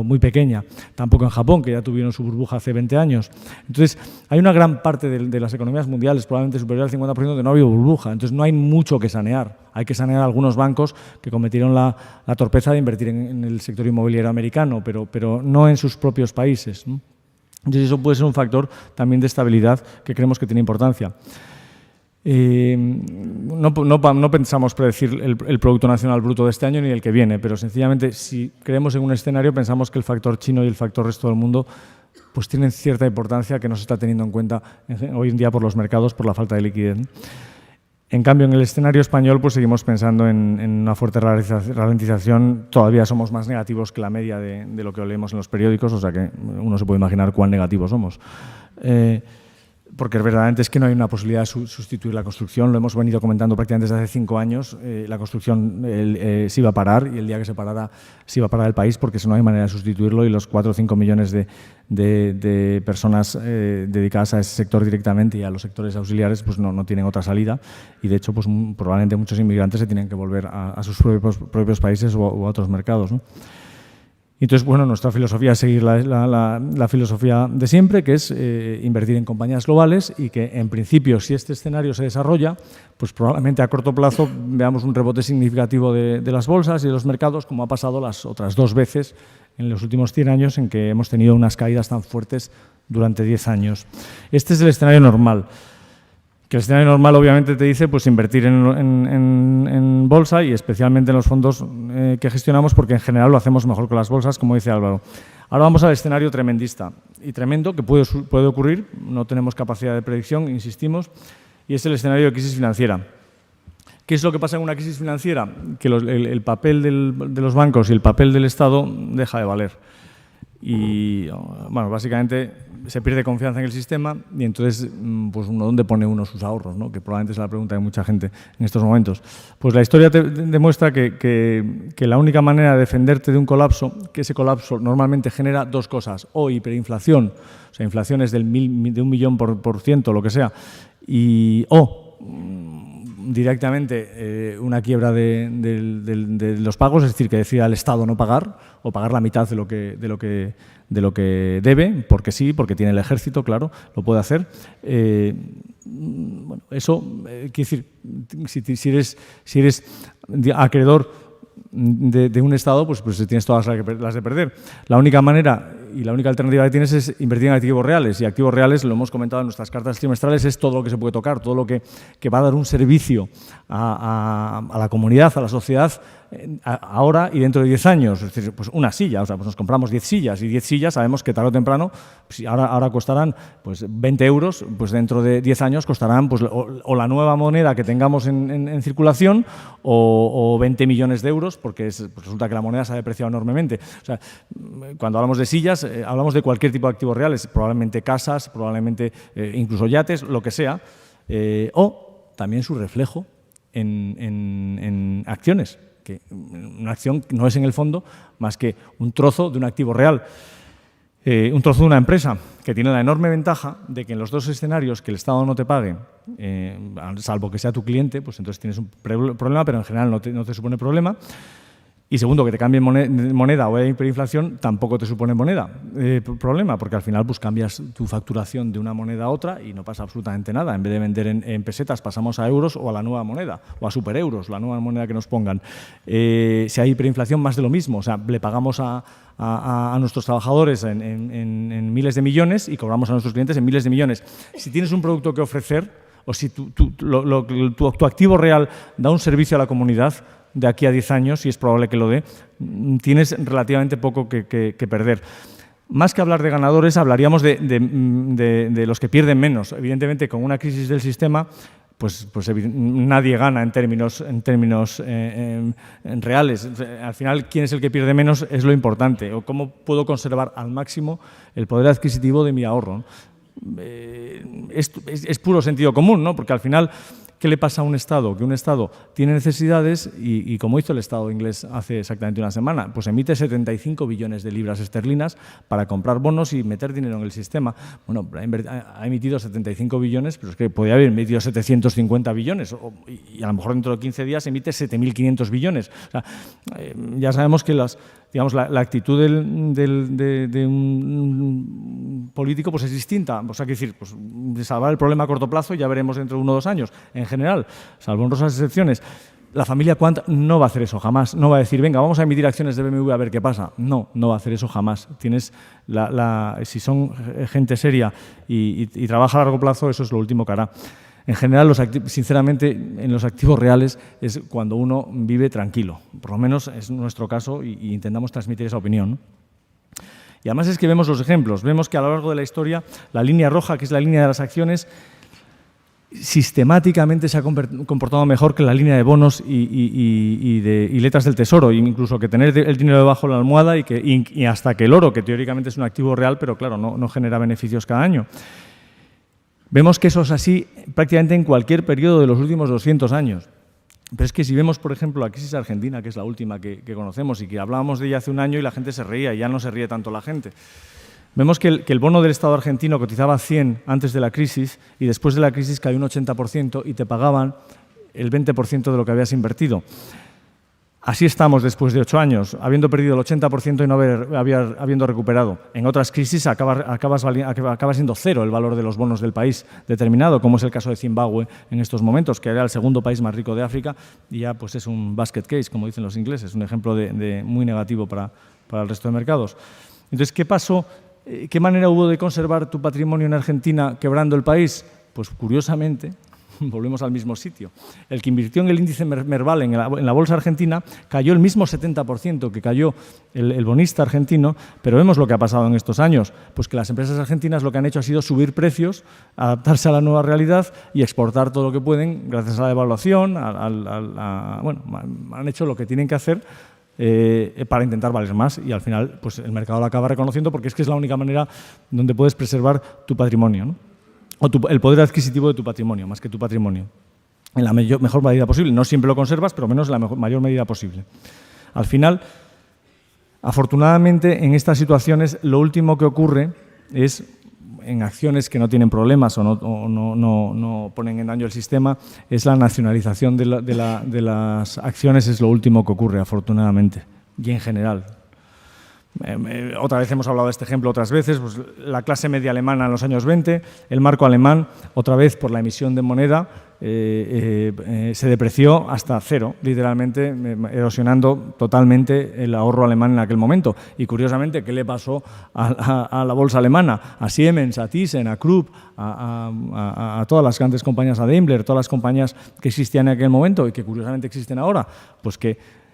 muy pequeña. Tampoco en Japón, que ya tuvieron su burbuja hace 20 años. Entonces, hay una gran parte de las economías mundiales, probablemente superior al 50%, donde no ha habido burbuja. Entonces, no hay mucho que sanear. Hay que sanear a algunos bancos que cometieron la torpeza de invertir en el sector inmobiliario americano, pero no en sus propios países, ¿no? Entonces, eso puede ser un factor también de estabilidad que creemos que tiene importancia. No pensamos predecir el Producto Nacional Bruto de este año ni el que viene, pero sencillamente si creemos en un escenario pensamos que el factor chino y el factor resto del mundo pues tienen cierta importancia que no se está teniendo en cuenta hoy en día por los mercados por la falta de liquidez. En cambio, en el escenario español pues seguimos pensando en una fuerte ralentización. Todavía somos más negativos que la media de lo que leemos en los periódicos, o sea que uno se puede imaginar cuán negativos somos. Porque verdaderamente es que no hay una posibilidad de sustituir la construcción. Lo hemos venido comentando prácticamente desde hace 5 años. La construcción se iba a parar y el día que se parara se iba a parar el país porque no hay manera de sustituirlo y los 4 o 5 millones de personas dedicadas a ese sector directamente y a los sectores auxiliares pues no tienen otra salida y de hecho pues probablemente muchos inmigrantes se tienen que volver a sus propios países o a otros mercados, ¿no? Entonces, bueno, nuestra filosofía es seguir la filosofía de siempre, que es invertir en compañías globales y que, en principio, si este escenario se desarrolla, pues probablemente a corto plazo veamos un rebote significativo de las bolsas y de los mercados, como ha pasado las otras 2 veces en los últimos 100 años en que hemos tenido unas caídas tan fuertes durante 10 años. Este es el escenario normal. Que el escenario normal obviamente te dice pues invertir en bolsa y especialmente en los fondos que gestionamos porque en general lo hacemos mejor que las bolsas, como dice Álvaro. Ahora vamos al escenario tremendista y tremendo que puede ocurrir, no tenemos capacidad de predicción, insistimos, y es el escenario de crisis financiera. ¿Qué es lo que pasa en una crisis financiera? Que el papel de los bancos y el papel del Estado deja de valer. Y, bueno, básicamente se pierde confianza en el sistema y entonces, pues ¿dónde pone uno sus ahorros, ¿no? Que probablemente es la pregunta de mucha gente en estos momentos. Pues la historia te demuestra que la única manera de defenderte de un colapso, que ese colapso normalmente genera 2 cosas, o hiperinflación, o sea, inflaciones de 1.000.000%, lo que sea, o directamente una quiebra de los pagos, es decir, que decida el Estado no pagar o pagar la mitad de lo que debe, porque sí, porque tiene el ejército, claro, lo puede hacer. Bueno, eso quiere decir, si eres acreedor de un Estado, pues tienes todas las de perder. La única manera y la única alternativa que tienes es invertir en activos reales. Y activos reales, lo hemos comentado en nuestras cartas trimestrales, es todo lo que se puede tocar, todo lo que va a dar un servicio a la comunidad, a la sociedad, ahora y dentro de 10 años. Es decir, pues una silla, o sea, pues nos compramos 10 sillas y 10 sillas sabemos que tarde o temprano, pues ahora costarán pues 20 euros, pues dentro de 10 años costarán pues, o la nueva moneda que tengamos en circulación o 20 millones de euros, porque pues resulta que la moneda se ha depreciado enormemente. O sea, cuando hablamos de sillas, hablamos de cualquier tipo de activos reales, probablemente casas, probablemente incluso yates, lo que sea, o también su reflejo en acciones, que una acción no es en el fondo más que un trozo de un activo real, un trozo de una empresa que tiene la enorme ventaja de que en los dos escenarios que el Estado no te pague, salvo que sea tu cliente, pues entonces tienes un problema, pero en general no te supone problema. Y segundo, que te cambien moneda o haya hiperinflación, tampoco te supone problema, porque al final pues cambias tu facturación de una moneda a otra y no pasa absolutamente nada. En vez de vender en pesetas, pasamos a euros o a la nueva moneda, o a supereuros, la nueva moneda que nos pongan. Si hay hiperinflación, más de lo mismo. O sea, le pagamos a nuestros trabajadores en miles de millones y cobramos a nuestros clientes en miles de millones. Si tienes un producto que ofrecer o si tu activo real da un servicio a la comunidad, de aquí a 10 años, y es probable que lo dé, tienes relativamente poco que perder. Más que hablar de ganadores, hablaríamos de los que pierden menos. Evidentemente, con una crisis del sistema, pues nadie gana en términos reales. Al final, quién es el que pierde menos es lo importante. O cómo puedo conservar al máximo el poder adquisitivo de mi ahorro, ¿no? Es puro sentido común, ¿no? Porque al final, ¿qué le pasa a un Estado? Que un Estado tiene necesidades y como hizo el Estado inglés hace exactamente una semana, pues emite 75 billones de libras esterlinas para comprar bonos y meter dinero en el sistema. Bueno, ha emitido 75 billones, pero es que podría haber emitido 750 billones y a lo mejor dentro de 15 días emite 7.500 billones. O sea, ya sabemos que la actitud de un político pues es distinta. O sea, que decir, pues, de salvar el problema a corto plazo ya veremos dentro de 1 o 2 años. En general, salvo honrosas excepciones, la familia Quant no va a hacer eso jamás. No va a decir, venga, vamos a emitir acciones de BMW a ver qué pasa. No va a hacer eso jamás. Si son gente seria y trabaja a largo plazo, eso es lo último que hará. En general, sinceramente, en los activos reales es cuando uno vive tranquilo. Por lo menos es nuestro caso y intentamos transmitir esa opinión, ¿no? Y además es que vemos los ejemplos. Vemos que a lo largo de la historia, la línea roja, que es la línea de las acciones, sistemáticamente se ha comportado mejor que la línea de bonos y letras del tesoro, incluso que tener el dinero debajo de la almohada y hasta que el oro, que teóricamente es un activo real, pero claro, no genera beneficios cada año. Vemos que eso es así prácticamente en cualquier periodo de los últimos 200 años. Pero es que si vemos, por ejemplo, la crisis argentina, que es la última que conocemos y que hablábamos de ella hace un año y la gente se reía y ya no se ríe tanto la gente. Vemos que el bono del Estado argentino cotizaba 100 antes de la crisis y después de la crisis cayó un 80% y te pagaban el 20% de lo que habías invertido. Así estamos después de 8 años, habiendo perdido el 80% y no habiendo recuperado. En otras crisis acaba siendo cero el valor de los bonos del país determinado, como es el caso de Zimbabue en estos momentos, que era el segundo país más rico de África y ya pues es un basket case, como dicen los ingleses, un ejemplo de muy negativo para el resto de mercados. Entonces, ¿qué pasó? ¿Qué manera hubo de conservar tu patrimonio en Argentina quebrando el país? Pues curiosamente, volvemos al mismo sitio. El que invirtió en el índice Merval en la bolsa argentina cayó el mismo 70% que cayó el bonista argentino, pero vemos lo que ha pasado en estos años, pues que las empresas argentinas lo que han hecho ha sido subir precios, adaptarse a la nueva realidad y exportar todo lo que pueden gracias a la devaluación, bueno, han hecho lo que tienen que hacer para intentar valer más y al final pues el mercado lo acaba reconociendo porque es que es la única manera donde puedes preservar tu patrimonio, ¿no? O el poder adquisitivo de tu patrimonio, más que tu patrimonio, en la mejor medida posible. No siempre lo conservas, pero menos en la mayor medida posible. Al final, afortunadamente, en estas situaciones, lo último que ocurre es, en acciones que no tienen problemas o no ponen en daño el sistema, es la nacionalización de las acciones, es lo último que ocurre, afortunadamente, y en general. Otra vez hemos hablado de este ejemplo otras veces, pues la clase media alemana en los años 20, el marco alemán, otra vez por la emisión de moneda, se depreció hasta cero, literalmente erosionando totalmente el ahorro alemán en aquel momento. Y curiosamente, ¿qué le pasó a la bolsa alemana? A Siemens, a Thyssen, a Krupp, a todas las grandes compañías, a Daimler, todas las compañías que existían en aquel momento y que curiosamente existen ahora, pues que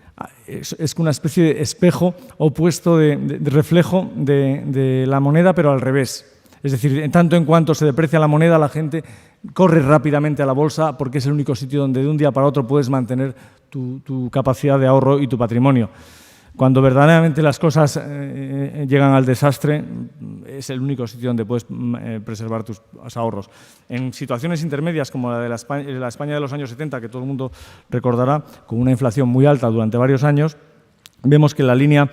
es una especie de espejo opuesto de reflejo de la moneda, pero al revés. Es decir, en tanto en cuanto se deprecia la moneda, la gente corre rápidamente a la bolsa porque es el único sitio donde de un día para otro puedes mantener tu capacidad de ahorro y tu patrimonio. Cuando verdaderamente las cosas llegan al desastre, es el único sitio donde puedes preservar tus ahorros. En situaciones intermedias como la de la España de los años 70, que todo el mundo recordará, con una inflación muy alta durante varios años, vemos que la línea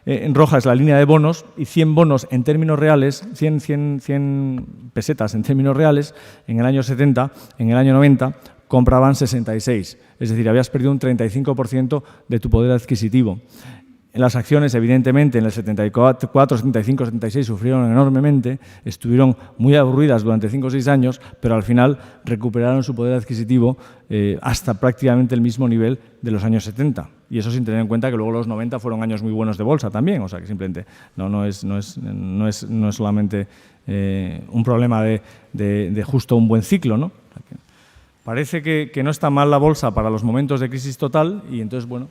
en roja es la línea de bonos y 100 bonos en términos reales, 100 pesetas en términos reales, en el año 70, en el año 90, compraban 66. Es decir, habías perdido un 35% de tu poder adquisitivo. Las acciones, evidentemente, en el 74, 75, 76 sufrieron enormemente, estuvieron muy aburridas durante 5 o 6 años, pero al final recuperaron su poder adquisitivo hasta prácticamente el mismo nivel de los años 70. Y eso sin tener en cuenta que luego los 90 fueron años muy buenos de bolsa también, o sea que simplemente no es solamente un problema de justo un buen ciclo, ¿no? Parece que no está mal la bolsa para los momentos de crisis total y entonces, bueno,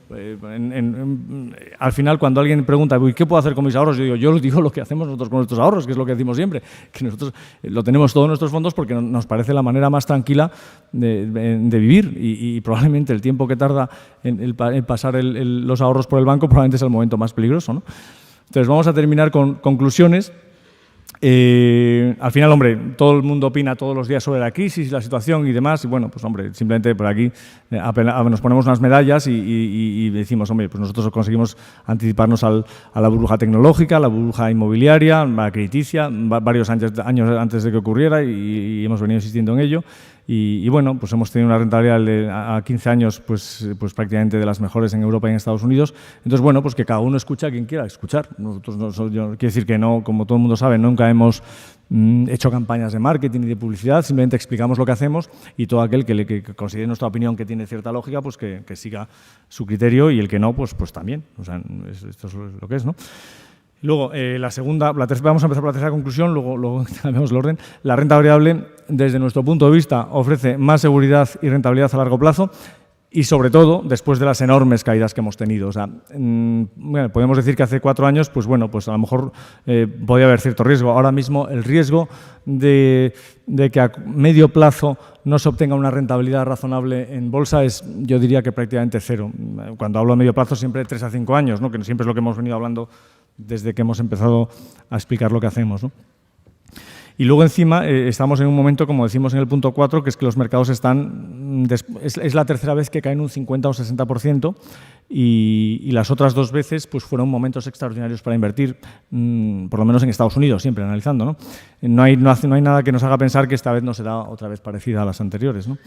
al final cuando alguien pregunta ¿qué puedo hacer con mis ahorros? Yo digo lo que hacemos nosotros con nuestros ahorros, que es lo que decimos siempre, que nosotros lo tenemos todo en nuestros fondos porque nos parece la manera más tranquila de vivir y probablemente el tiempo que tarda en pasar los ahorros por el banco probablemente es el momento más peligroso, ¿no? Entonces vamos a terminar con conclusiones. Al final, hombre, todo el mundo opina todos los días sobre la crisis, la situación y demás, y bueno, pues hombre, simplemente por aquí nos ponemos unas medallas y decimos, hombre, pues nosotros conseguimos anticiparnos a la burbuja tecnológica, a la burbuja inmobiliaria, a la crediticia, varios años antes de que ocurriera y hemos venido insistiendo en ello. Y bueno, pues hemos tenido una rentabilidad a 15 años pues prácticamente de las mejores en Europa y en Estados Unidos. Entonces, bueno, pues que cada uno escuche a quien quiera escuchar. Nosotros quiero decir que no, como todo el mundo sabe, nunca hemos hecho campañas de marketing y de publicidad, simplemente explicamos lo que hacemos y todo aquel que considere nuestra opinión que tiene cierta lógica, pues que siga su criterio y el que no, pues también. O sea, esto es lo que es, ¿no? Luego, vamos a empezar por la tercera conclusión, luego cambiamos el orden. La renta variable, desde nuestro punto de vista, ofrece más seguridad y rentabilidad a largo plazo y, sobre todo, después de las enormes caídas que hemos tenido. O sea, bueno, podemos decir que hace 4 años, pues bueno, pues a lo mejor podía haber cierto riesgo. Ahora mismo, el riesgo de que a medio plazo no se obtenga una rentabilidad razonable en bolsa es, yo diría que prácticamente cero. Cuando hablo de medio plazo, siempre 3 a 5 años, ¿no? Que siempre es lo que hemos venido hablando desde que hemos empezado a explicar lo que hacemos, ¿no? Y luego encima estamos en un momento, como decimos en el punto 4, que es que los mercados están... Es la tercera vez que caen un 50 o 60% y las otras 2 veces pues fueron momentos extraordinarios para invertir, por lo menos en Estados Unidos, siempre analizando, ¿no? No hay nada que nos haga pensar que esta vez no será otra vez parecida a las anteriores, ¿no?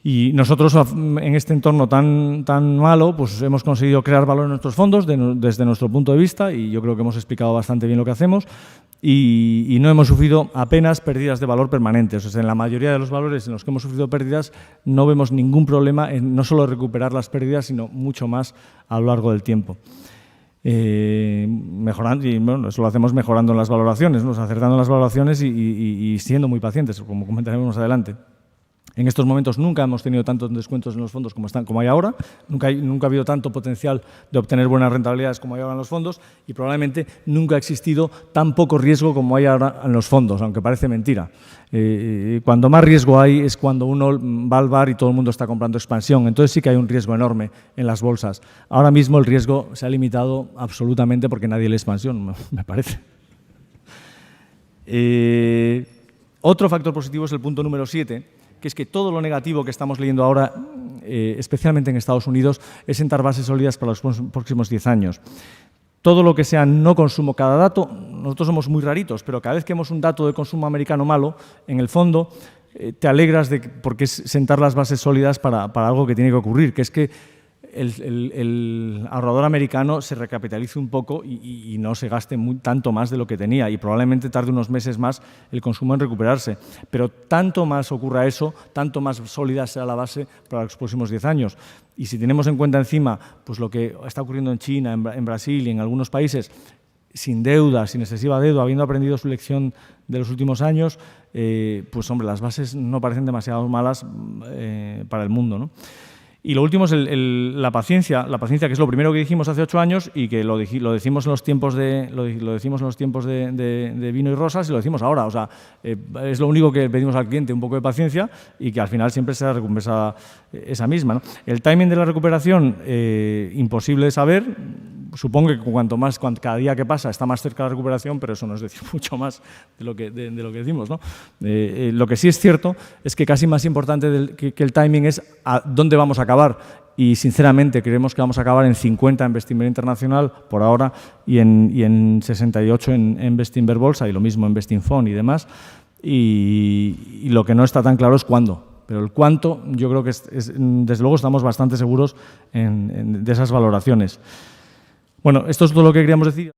Y nosotros, en este entorno tan malo, pues hemos conseguido crear valor en nuestros fondos desde nuestro punto de vista y yo creo que hemos explicado bastante bien lo que hacemos y no hemos sufrido apenas pérdidas de valor permanentes. O sea, en la mayoría de los valores en los que hemos sufrido pérdidas no vemos ningún problema en no solo recuperar las pérdidas, sino mucho más a lo largo del tiempo. Mejorando, y bueno, eso lo hacemos mejorando en las valoraciones, ¿no? Acertando en las valoraciones y siendo muy pacientes, como comentaremos más adelante. En estos momentos nunca hemos tenido tantos descuentos en los fondos como hay ahora, nunca ha habido tanto potencial de obtener buenas rentabilidades como hay ahora en los fondos y probablemente nunca ha existido tan poco riesgo como hay ahora en los fondos, aunque parece mentira. Cuando más riesgo hay es cuando uno va al bar y todo el mundo está comprando expansión, entonces sí que hay un riesgo enorme en las bolsas. Ahora mismo el riesgo se ha limitado absolutamente porque nadie lee expansión, me parece. Otro factor positivo es el punto número 7, que es que todo lo negativo que estamos leyendo ahora, especialmente en Estados Unidos, es sentar bases sólidas para los próximos 10 años. Todo lo que sea no consumo, cada dato, nosotros somos muy raritos, pero cada vez que vemos un dato de consumo americano malo, en el fondo te alegras porque es sentar las bases sólidas para algo que tiene que ocurrir, que es que el ahorrador americano se recapitalice un poco y no se gaste tanto más de lo que tenía y probablemente tarde unos meses más el consumo en recuperarse. Pero tanto más ocurra eso, tanto más sólida será la base para los próximos 10 años. Y si tenemos en cuenta encima pues lo que está ocurriendo en China, en Brasil y en algunos países, sin deuda, sin excesiva deuda, habiendo aprendido su lección de los últimos años, pues hombre, las bases no parecen demasiado malas para el mundo, ¿no? Y lo último es la paciencia, que es lo primero que dijimos hace 8 años y que lo decimos en los tiempos de vino y rosas y lo decimos ahora. O sea, es lo único que pedimos al cliente, un poco de paciencia y que al final siempre sea recompensa esa misma, ¿no? El timing de la recuperación, imposible de saber. Supongo que cada día que pasa está más cerca la recuperación, pero eso no es decir mucho más de lo que decimos, ¿no? Lo que sí es cierto es que casi más importante que el timing es a dónde vamos a acabar. Y sinceramente creemos que vamos a acabar en 50 en Bestinver Internacional por ahora y en 68 en Bestinver Bolsa y lo mismo en Bestinfond y demás. Y lo que no está tan claro es cuándo. Pero el cuánto, yo creo que desde luego estamos bastante seguros de esas valoraciones. Bueno, esto es todo lo que queríamos decir.